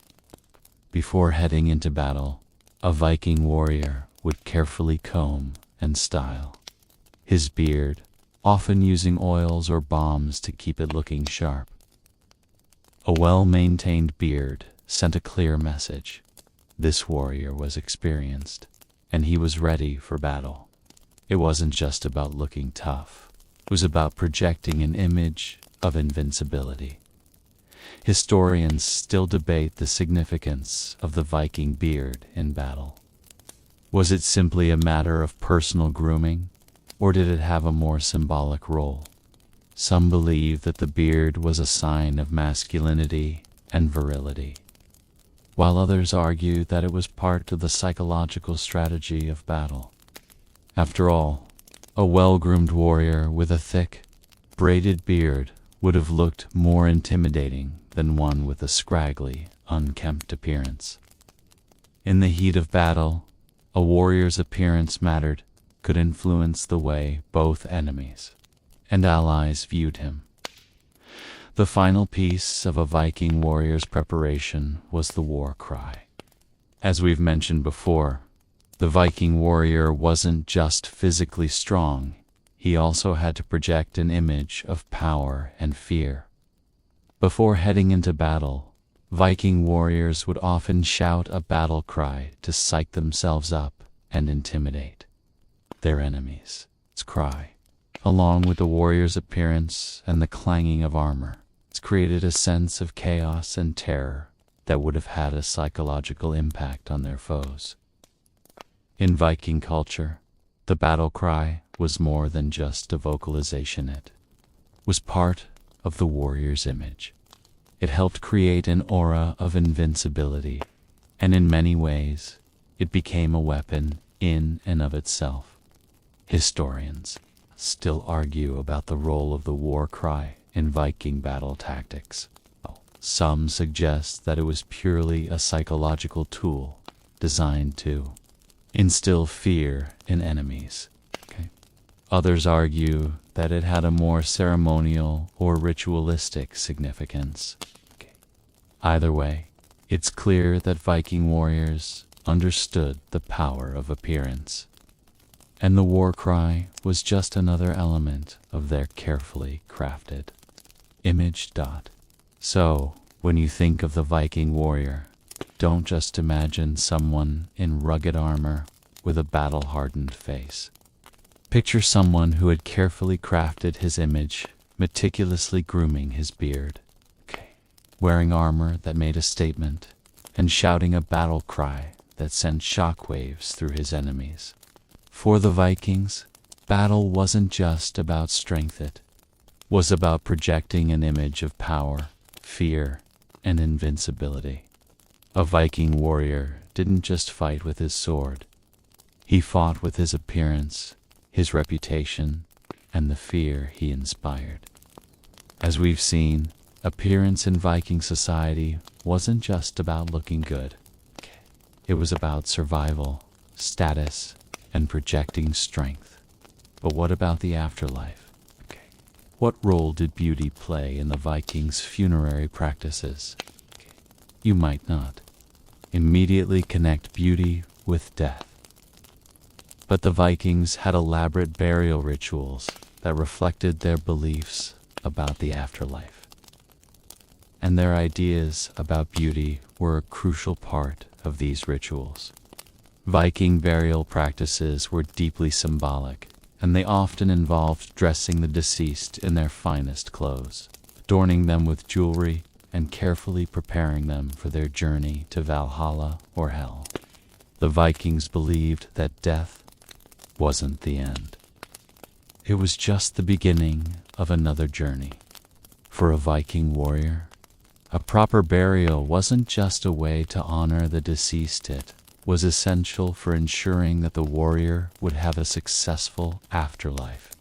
Before heading into battle, a Viking warrior would carefully comb and style his beard, often using oils or balms to keep it looking sharp. A well-maintained beard sent a clear message. This warrior was experienced, and he was ready for battle. It wasn't just about looking tough. It was about projecting an image of invincibility. Historians still debate the significance of the Viking beard in battle. Was it simply a matter of personal grooming, or did it have a more symbolic role? Some believe that the beard was a sign of masculinity and virility, while others argue that it was part of the psychological strategy of battle. After all, a well-groomed warrior with a thick, braided beard would have looked more intimidating than one with a scraggly, unkempt appearance. In the heat of battle, a warrior's appearance mattered, could influence the way both enemies and allies viewed him. The final piece of a Viking warrior's preparation was the war cry. As we've mentioned before, the Viking warrior wasn't just physically strong, he also had to project an image of power and fear. Before heading into battle, Viking warriors would often shout a battle cry to psych themselves up and intimidate their enemies. Its cry, along with the warrior's appearance and the clanging of armor, it's created a sense of chaos and terror that would have had a psychological impact on their foes. In Viking culture, the battle cry was more than just a vocalization. It was part of the warrior's image. It helped create an aura of invincibility, and in many ways, it became a weapon in and of itself. Historians still argue about the role of the war cry in Viking battle tactics. Some suggest that it was purely a psychological tool designed to instill fear in enemies. Others argue that it had a more ceremonial or ritualistic significance. Either way, it's clear that Viking warriors understood the power of appearance, and the war cry was just another element of their carefully crafted image. So, when you think of the Viking warrior, don't just imagine someone in rugged armor with a battle-hardened face. Picture someone who had carefully crafted his image, meticulously grooming his beard, wearing armor that made a statement, and shouting a battle cry that sent shockwaves through his enemies. For the Vikings, battle wasn't just about strength, it was about projecting an image of power, fear, and invincibility. A Viking warrior didn't just fight with his sword. He fought with his appearance, his reputation, and the fear he inspired. As we've seen, appearance in Viking society wasn't just about looking good. It was about survival, status, and projecting strength. But what about the afterlife? What role did beauty play in the Vikings' funerary practices? You might not immediately connect beauty with death. But the Vikings had elaborate burial rituals that reflected their beliefs about the afterlife. And their ideas about beauty were a crucial part of these rituals. Viking burial practices were deeply symbolic, and they often involved dressing the deceased in their finest clothes, adorning them with jewelry, and carefully preparing them for their journey to Valhalla or Hell. The Vikings believed that death wasn't the end. It was just the beginning of another journey. For a Viking warrior, a proper burial wasn't just a way to honor the deceased, it was essential for ensuring that the warrior would have a successful afterlife.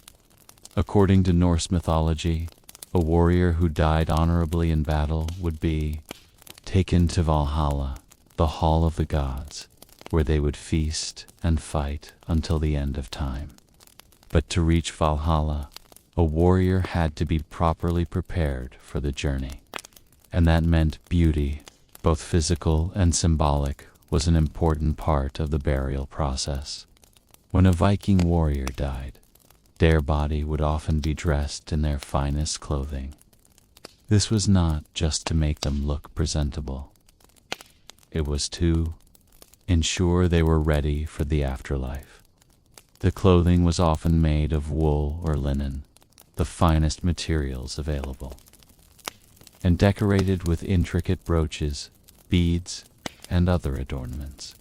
According to Norse mythology, a warrior who died honorably in battle would be taken to Valhalla, the hall of the gods, where they would feast and fight until the end of time. But to reach Valhalla, a warrior had to be properly prepared for the journey. And that meant beauty, both physical and symbolic, was an important part of the burial process. When a Viking warrior died, their body would often be dressed in their finest clothing. This was not just to make them look presentable. It was to ensure they were ready for the afterlife. The clothing was often made of wool or linen, the finest materials available, and decorated with intricate brooches, beads, and other adornments.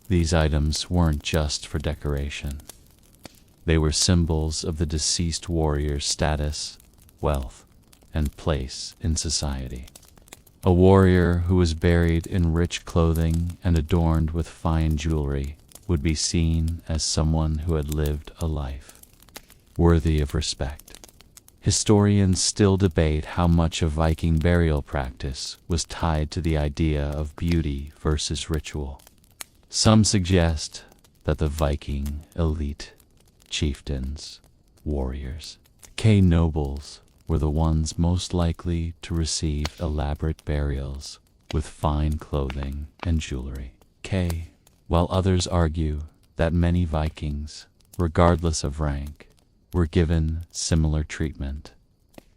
These items weren't just for decoration. They were symbols of the deceased warrior's status, wealth, and place in society. A warrior who was buried in rich clothing and adorned with fine jewelry would be seen as someone who had lived a life worthy of respect. Historians still debate how much of Viking burial practice was tied to the idea of beauty versus ritual. Some suggest that the Viking elite, chieftains, warriors, nobles, were the ones most likely to receive elaborate burials with fine clothing and jewelry. While others argue that many Vikings, regardless of rank, were given similar treatment.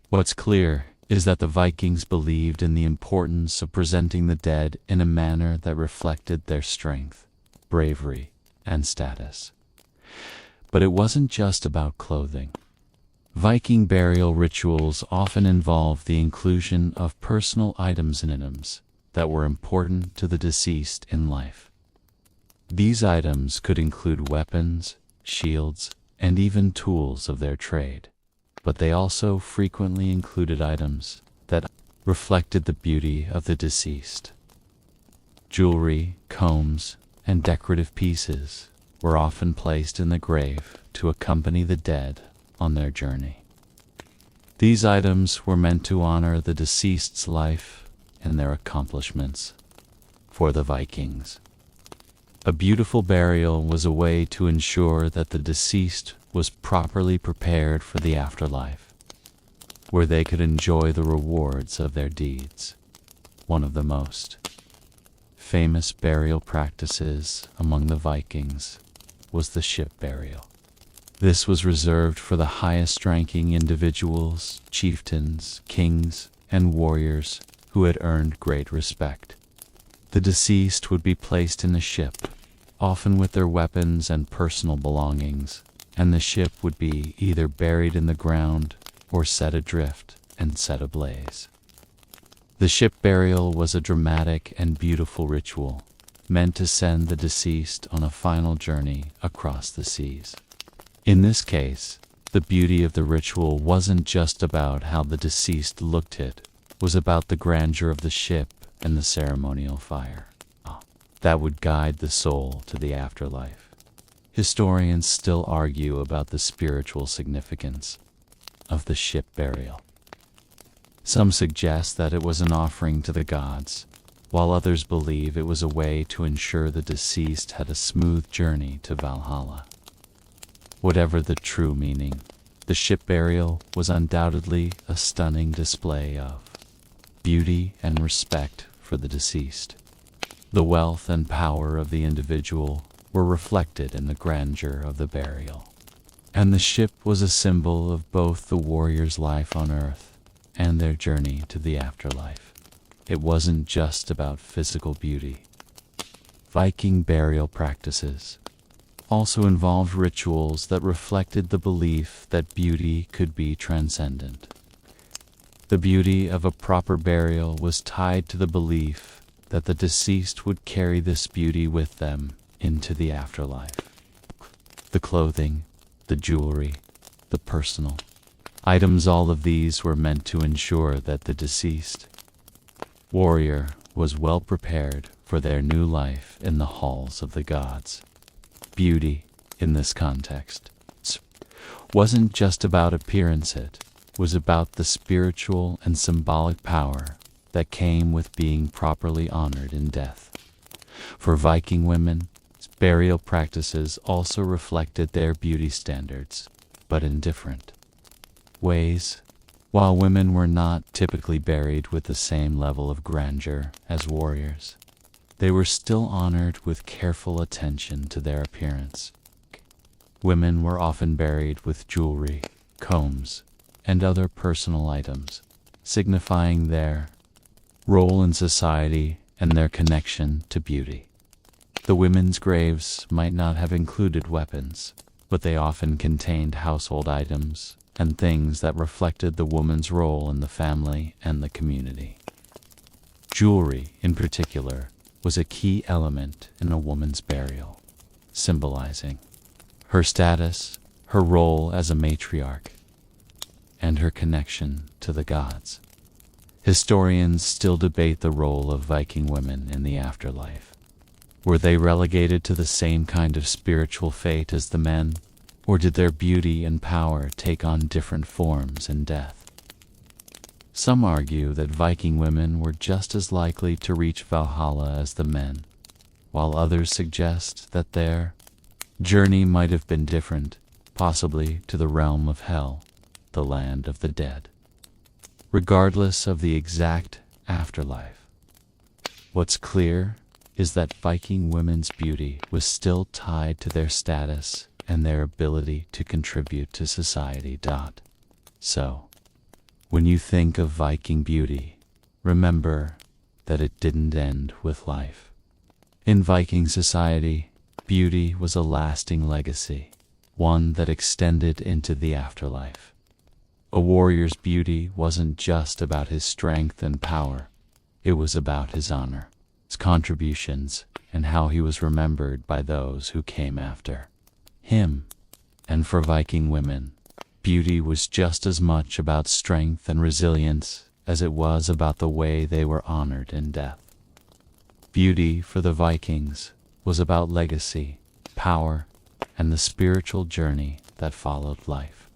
What's clear is that the Vikings believed in the importance of presenting the dead in a manner that reflected their strength, bravery, and status. But it wasn't just about clothing. Viking burial rituals often involved the inclusion of personal items that were important to the deceased in life. These items could include weapons, shields, and even tools of their trade, but they also frequently included items that reflected the beauty of the deceased. Jewelry, combs, and decorative pieces were often placed in the grave to accompany the dead on their journey. These items were meant to honor the deceased's life, and their accomplishments. For the Vikings, a beautiful burial was a way to ensure that the deceased was properly prepared for the afterlife, where they could enjoy the rewards of their deeds. One of the most famous burial practices among the Vikings was the ship burial. This was reserved for the highest-ranking individuals, chieftains, kings, and warriors who had earned great respect. The deceased would be placed in a ship, often with their weapons and personal belongings, and the ship would be either buried in the ground or set adrift and set ablaze. The ship burial was a dramatic and beautiful ritual, meant to send the deceased on a final journey across the seas. In this case, the beauty of the ritual wasn't just about how the deceased looked, it was about the grandeur of the ship and the ceremonial fire that would guide the soul to the afterlife. Historians still argue about the spiritual significance of the ship burial. Some suggest that it was an offering to the gods, while others believe it was a way to ensure the deceased had a smooth journey to Valhalla. Whatever the true meaning, the ship burial was undoubtedly a stunning display of beauty and respect for the deceased. The wealth and power of the individual were reflected in the grandeur of the burial, and the ship was a symbol of both the warrior's life on earth and their journey to the afterlife. It wasn't just about physical beauty. Viking burial practices also involved rituals that reflected the belief that beauty could be transcendent. The beauty of a proper burial was tied to the belief that the deceased would carry this beauty with them into the afterlife. The clothing, the jewelry, the personal items, all of these were meant to ensure that the deceased warrior was well prepared for their new life in the halls of the gods. Beauty, in this context, wasn't just about appearance, it was about the spiritual and symbolic power that came with being properly honored in death. For Viking women, burial practices also reflected their beauty standards, but in different ways. While women were not typically buried with the same level of grandeur as warriors, they were still honored with careful attention to their appearance. Women were often buried with jewelry, combs, and other personal items, signifying their role in society and their connection to beauty. The women's graves might not have included weapons, but they often contained household items and things that reflected the woman's role in the family and the community. Jewelry, in particular, was a key element in a woman's burial, symbolizing her status, her role as a matriarch, and her connection to the gods. Historians still debate the role of Viking women in the afterlife. Were they relegated to the same kind of spiritual fate as the men, or did their beauty and power take on different forms in death? Some argue that Viking women were just as likely to reach Valhalla as the men, while others suggest that their journey might have been different, possibly to the realm of hell, the land of the dead. Regardless of the exact afterlife, what's clear is that Viking women's beauty was still tied to their status and their ability to contribute to society. So, when you think of Viking beauty, remember that it didn't end with life. In Viking society, beauty was a lasting legacy, one that extended into the afterlife. A warrior's beauty wasn't just about his strength and power, it was about his honor, his contributions, and how he was remembered by those who came after him. And for Viking women, beauty was just as much about strength and resilience as it was about the way they were honored in death. Beauty for the Vikings was about legacy, power, and the spiritual journey that followed life.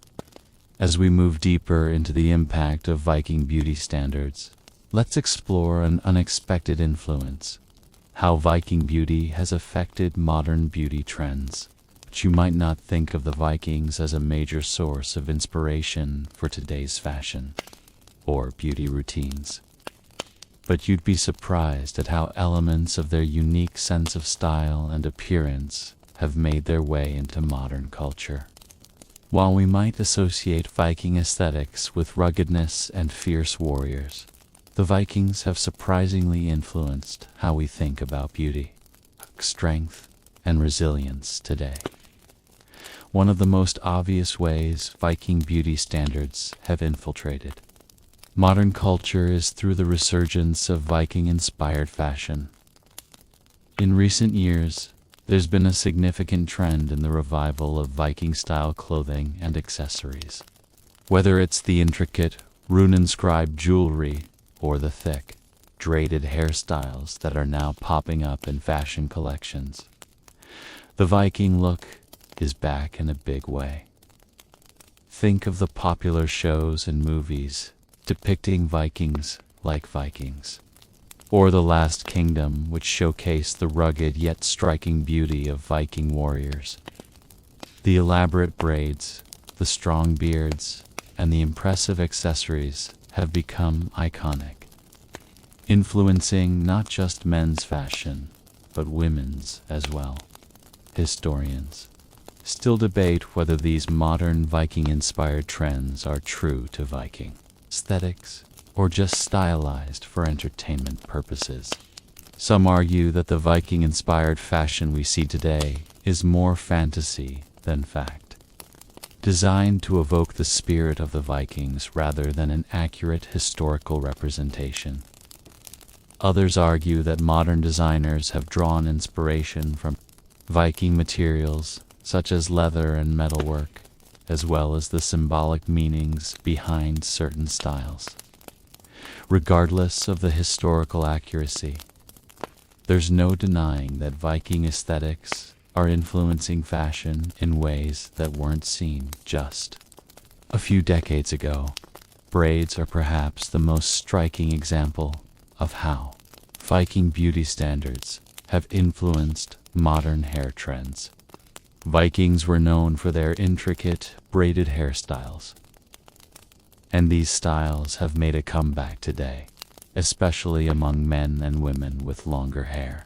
As we move deeper into the impact of Viking beauty standards, Let's explore an unexpected influence: how Viking beauty has affected modern beauty trends. But you might not think of the Vikings as a major source of inspiration for today's fashion or beauty routines. But you'd be surprised at how elements of their unique sense of style and appearance have made their way into modern culture. While we might associate Viking aesthetics with ruggedness and fierce warriors, the Vikings have surprisingly influenced how we think about beauty, strength, and resilience today. One of the most obvious ways Viking beauty standards have infiltrated modern culture is through the resurgence of Viking-inspired fashion. In recent years, there's been a significant trend in the revival of Viking-style clothing and accessories. Whether it's the intricate, rune-inscribed jewelry or the thick, braided hairstyles that are now popping up in fashion collections, the Viking look is back in a big way. Think of the popular shows and movies depicting Vikings like Vikings, or The Last Kingdom, which showcased the rugged yet striking beauty of Viking warriors. The elaborate braids, the strong beards, and the impressive accessories have become iconic, influencing not just men's fashion, but women's as well. Historians still debate whether these modern Viking-inspired trends are true to Viking aesthetics or just stylized for entertainment purposes. Some argue that the Viking-inspired fashion we see today is more fantasy than fact, designed to evoke the spirit of the Vikings rather than an accurate historical representation. Others argue that modern designers have drawn inspiration from Viking materials such as leather and metalwork, as well as the symbolic meanings behind certain styles. Regardless of the historical accuracy, there's no denying that Viking aesthetics are influencing fashion in ways that weren't seen just a few decades ago. Braids are perhaps the most striking example of how Viking beauty standards have influenced modern hair trends. Vikings were known for their intricate, braided hairstyles, and these styles have made a comeback today, especially among men and women with longer hair.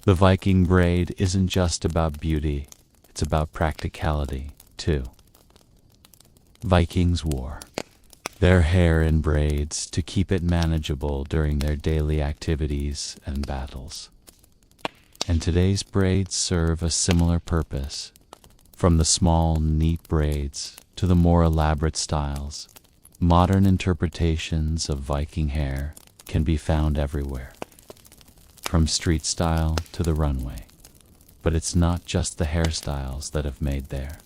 The Viking braid isn't just about beauty, it's about practicality, too. Vikings wore their hair in braids to keep it manageable during their daily activities and battles. And today's braids serve a similar purpose. From the small, neat braids to the more elaborate styles, modern interpretations of Viking hair can be found everywhere, from street style to the runway. But it's not just the hairstyles that have made their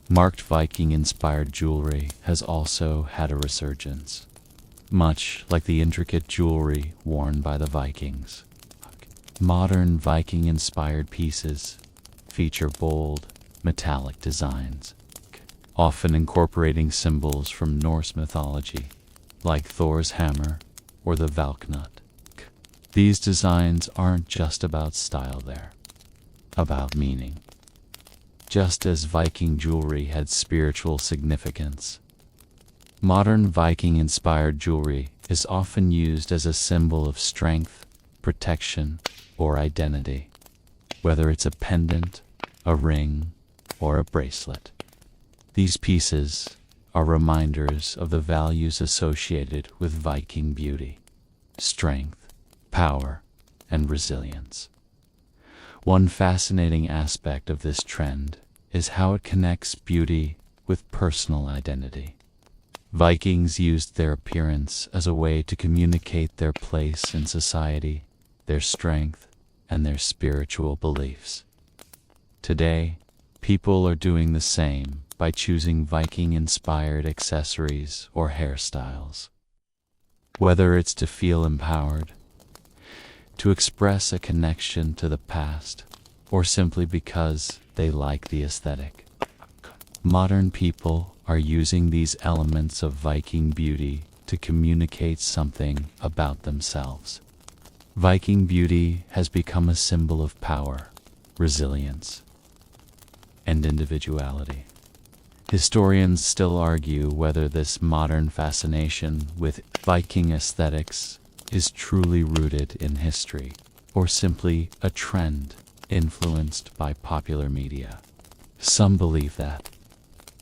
marked Viking-inspired jewelry has also had a resurgence, much like the intricate jewelry worn by the Vikings. Modern Viking-inspired pieces feature bold, metallic designs, often incorporating symbols from Norse mythology, like Thor's hammer or the Valknut. These designs aren't just about style, they're about meaning. Just as Viking jewelry had spiritual significance, modern Viking-inspired jewelry is often used as a symbol of strength, protection, or identity, whether it's a pendant, a ring, or a bracelet. These pieces are reminders of the values associated with Viking beauty: strength, power, and resilience. One fascinating aspect of this trend is how it connects beauty with personal identity. Vikings used their appearance as a way to communicate their place in society, their strength, and their spiritual beliefs. Today, people are doing the same by choosing Viking-inspired accessories or hairstyles. Whether it's to feel empowered, to express a connection to the past, or simply because they like the aesthetic, modern people are using these elements of Viking beauty to to communicate something about themselves. Viking beauty has become a symbol of power, resilience, and individuality. Historians still argue whether this modern fascination with Viking aesthetics is truly rooted in history or simply a trend influenced by popular media. Some believe that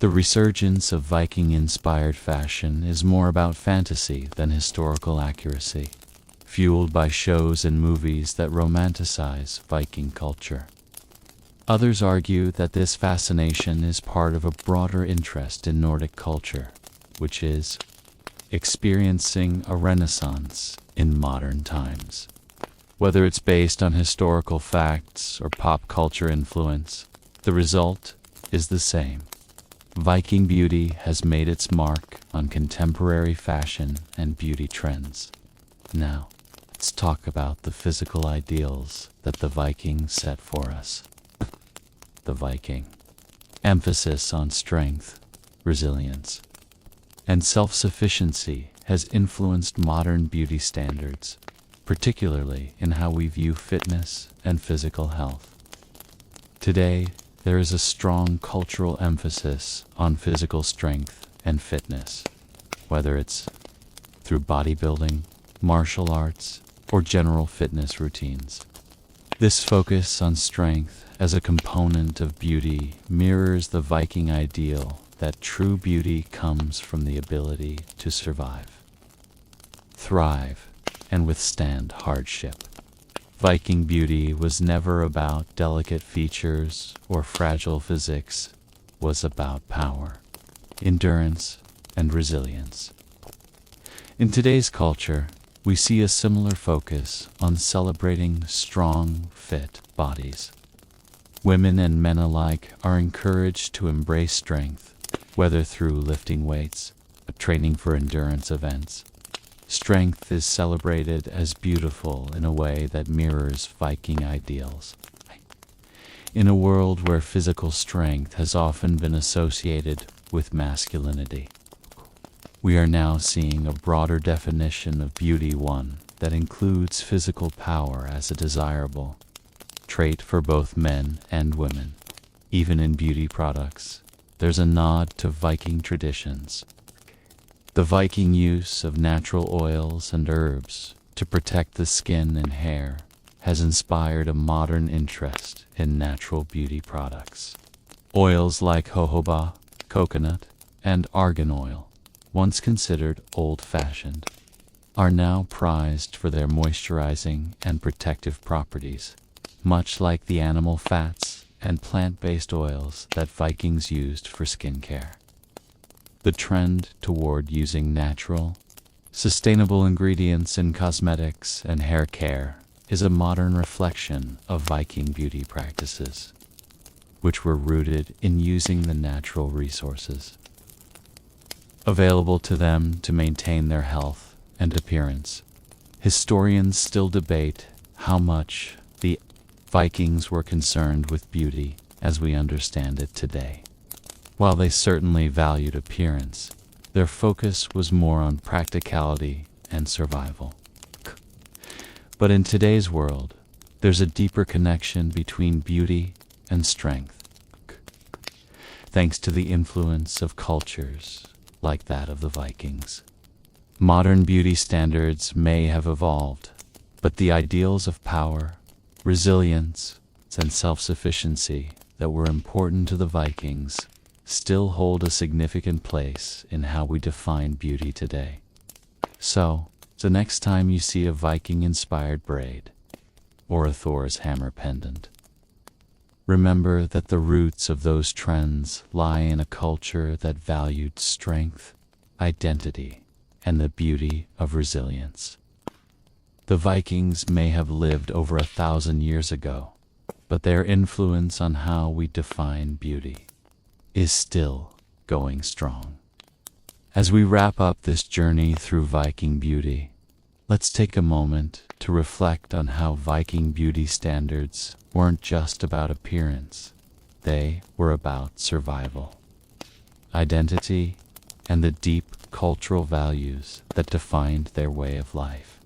the resurgence of Viking-inspired fashion is more about fantasy than historical accuracy, fueled by shows and movies that romanticize Viking culture. Others argue that this fascination is part of a broader interest in Nordic culture, which is experiencing a renaissance in modern times. Whether it's based on historical facts or pop culture influence, the result is the same. Viking beauty has made its mark on contemporary fashion and beauty trends. Now, let's talk about the physical ideals that the Vikings set for us. The Viking. Emphasis on strength, resilience, and self-sufficiency has influenced modern beauty standards, particularly in how we view fitness and physical health. Today, there is a strong cultural emphasis on physical strength and fitness, whether it's through bodybuilding, martial arts, or general fitness routines. This focus on strength as a component of beauty mirrors the Viking ideal that true beauty comes from the ability to survive, thrive, and withstand hardship. Viking beauty was never about delicate features or fragile physiques, it was about power, endurance, and resilience. In today's culture, we see a similar focus on celebrating strong, fit bodies. Women and men alike are encouraged to embrace strength, whether through lifting weights, training for endurance events. Strength is celebrated as beautiful in a way that mirrors Viking ideals. In a world where physical strength has often been associated with masculinity, we are now seeing a broader definition of beauty, one that includes physical power as a desirable trait for both men and women. Even in beauty products, there's a nod to Viking traditions. The Viking use of natural oils and herbs to protect the skin and hair has inspired a modern interest in natural beauty products. Oils like jojoba, coconut, and argan oil, once considered old-fashioned, are now prized for their moisturizing and protective properties, much like the animal fats and plant-based oils that Vikings used for skincare. The trend toward using natural, sustainable ingredients in cosmetics and hair care is a modern reflection of Viking beauty practices, which were rooted in using the natural resources available to them to maintain their health and appearance. Historians still debate how much the Vikings were concerned with beauty as we understand it today. While they certainly valued appearance, their focus was more on practicality and survival. But in today's world, there's a deeper connection between beauty and strength, thanks to the influence of cultures like that of the Vikings. Modern beauty standards may have evolved, but the ideals of power, resilience, and self-sufficiency that were important to the Vikings still hold a significant place in how we define beauty today. So, the next time you see a Viking-inspired braid or a Thor's hammer pendant, remember that the roots of those trends lie in a culture that valued strength, identity, and the beauty of resilience. The Vikings may have lived over 1,000 years ago, but their influence on how we define beauty is still going strong. As we wrap up this journey through Viking beauty, let's take a moment to reflect on how Viking beauty standards weren't just about appearance. They were about survival, identity, and the deep cultural values that defined their way of life.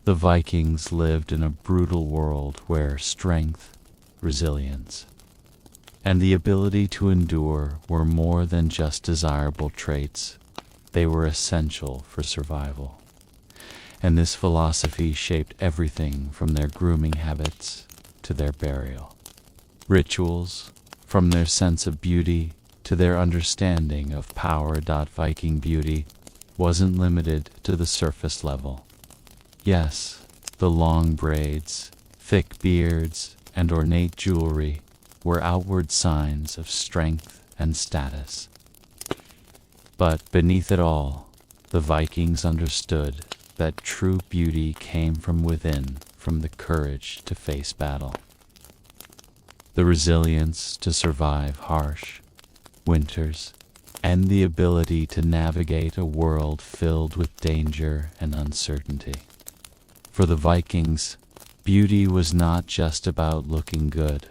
The Vikings lived in a brutal world where strength, resilience, and the ability to endure were more than just desirable traits. They were essential for survival. And this philosophy shaped everything from their grooming habits to their burial rituals, from their sense of beauty to their understanding of power. Viking beauty wasn't limited to the surface level. Yes, the long braids, thick beards, and ornate jewelry were outward signs of strength and status. But beneath it all, the Vikings understood that true beauty came from within, from the courage to face battle, the resilience to survive harsh winters, and the ability to navigate a world filled with danger and uncertainty. For the Vikings, beauty was not just about looking good.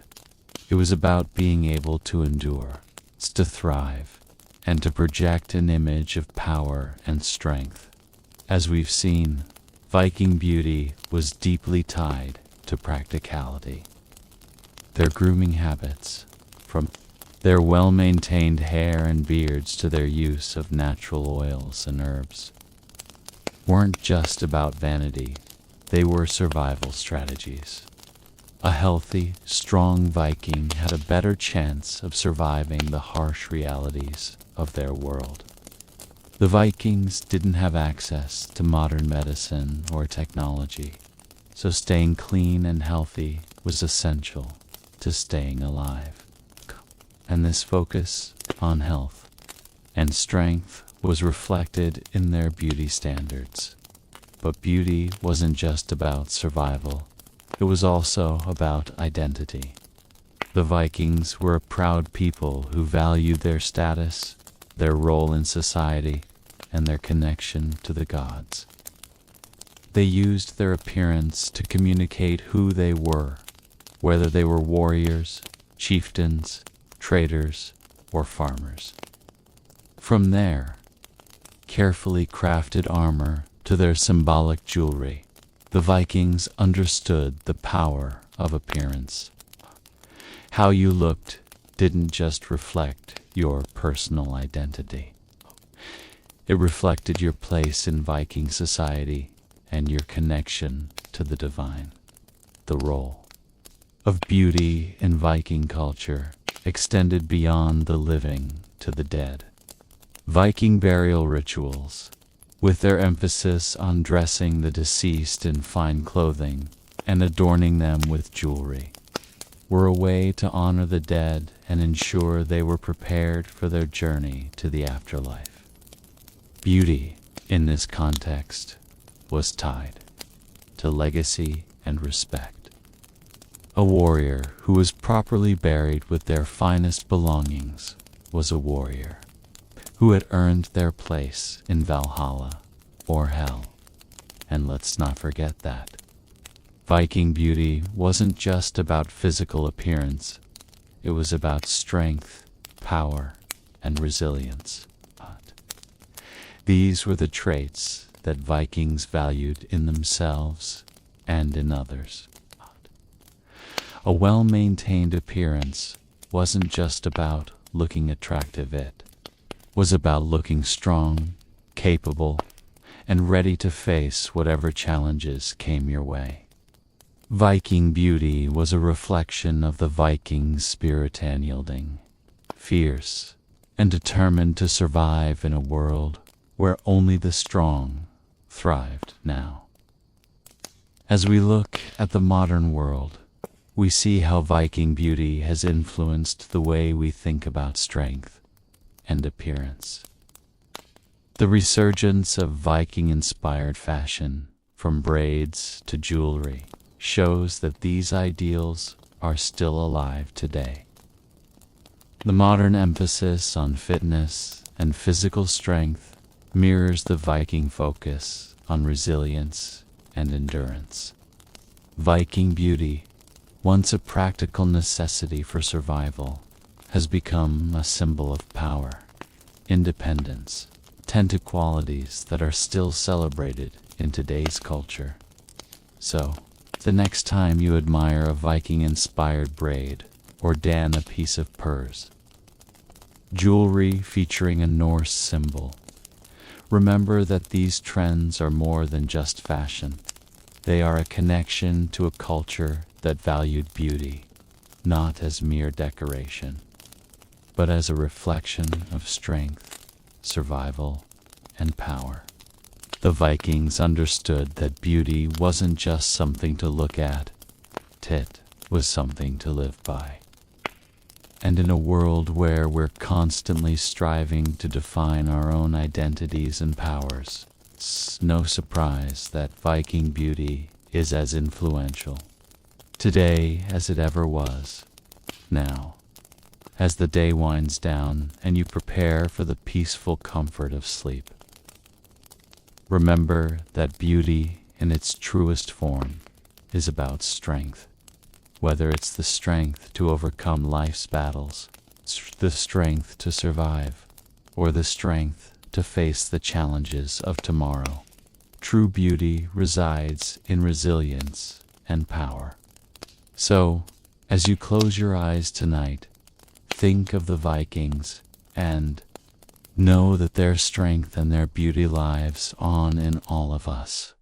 It was about being able to endure, to thrive, and to project an image of power and strength. As we've seen, Viking beauty was deeply tied to practicality. Their grooming habits, from their well-maintained hair and beards to their use of natural oils and herbs, weren't just about vanity. They were survival strategies. A healthy, strong Viking had a better chance of surviving the harsh realities of their world. The Vikings didn't have access to modern medicine or technology, so staying clean and healthy was essential to staying alive. And this focus on health and strength was reflected in their beauty standards. But beauty wasn't just about survival. It was also about identity. The Vikings were a proud people who valued their status, their role in society, and their connection to the gods. They used their appearance to communicate who they were, whether they were warriors, chieftains, traders, or farmers. From their carefully crafted armor to their symbolic jewelry, the Vikings understood the power of appearance. How you looked didn't just reflect your personal identity. It reflected your place in Viking society and your connection to the divine. The role of beauty in Viking culture extended beyond the living to the dead. Viking burial rituals, with their emphasis on dressing the deceased in fine clothing and adorning them with jewelry, were a way to honor the dead and ensure they were prepared for their journey to the afterlife. Beauty, in this context, was tied to legacy and respect. A warrior who was properly buried with their finest belongings was a warrior who had earned their place in Valhalla or Hell. And let's not forget that Viking beauty wasn't just about physical appearance. It was about strength, power, and resilience. These were the traits that Vikings valued in themselves and in others. A well-maintained appearance wasn't just about looking attractive. It was about looking strong, capable, and ready to face whatever challenges came your way. Viking beauty was a reflection of the Vikings' spirit, unyielding, fierce, and determined to survive in a world where only the strong thrived. Now, as we look at the modern world, we see how Viking beauty has influenced the way we think about strength and appearance. The resurgence of Viking-inspired fashion, from braids to jewelry, shows that these ideals are still alive today. The modern emphasis on fitness and physical strength mirrors the Viking focus on resilience and endurance. Viking beauty, once a practical necessity for survival, has become a symbol of power, independence, tend to qualities that are still celebrated in today's culture. So, the next time you admire a Viking-inspired braid or dan a piece of purse, jewelry featuring a Norse symbol, remember that these trends are more than just fashion. They are a connection to a culture that valued beauty, not as mere decoration, but as a reflection of strength, survival, and power. The Vikings understood that beauty wasn't just something to look at, it was something to live by. And in a world where we're constantly striving to define our own identities and powers, it's no surprise that Viking beauty is as influential today as it ever was. Now, as the day winds down and you prepare for the peaceful comfort of sleep, remember that beauty in its truest form is about strength. Whether it's the strength to overcome life's battles, the strength to survive, or the strength to face the challenges of tomorrow, true beauty resides in resilience and power. So, as you close your eyes tonight, think of the Vikings and know that their strength and their beauty lives on in all of us.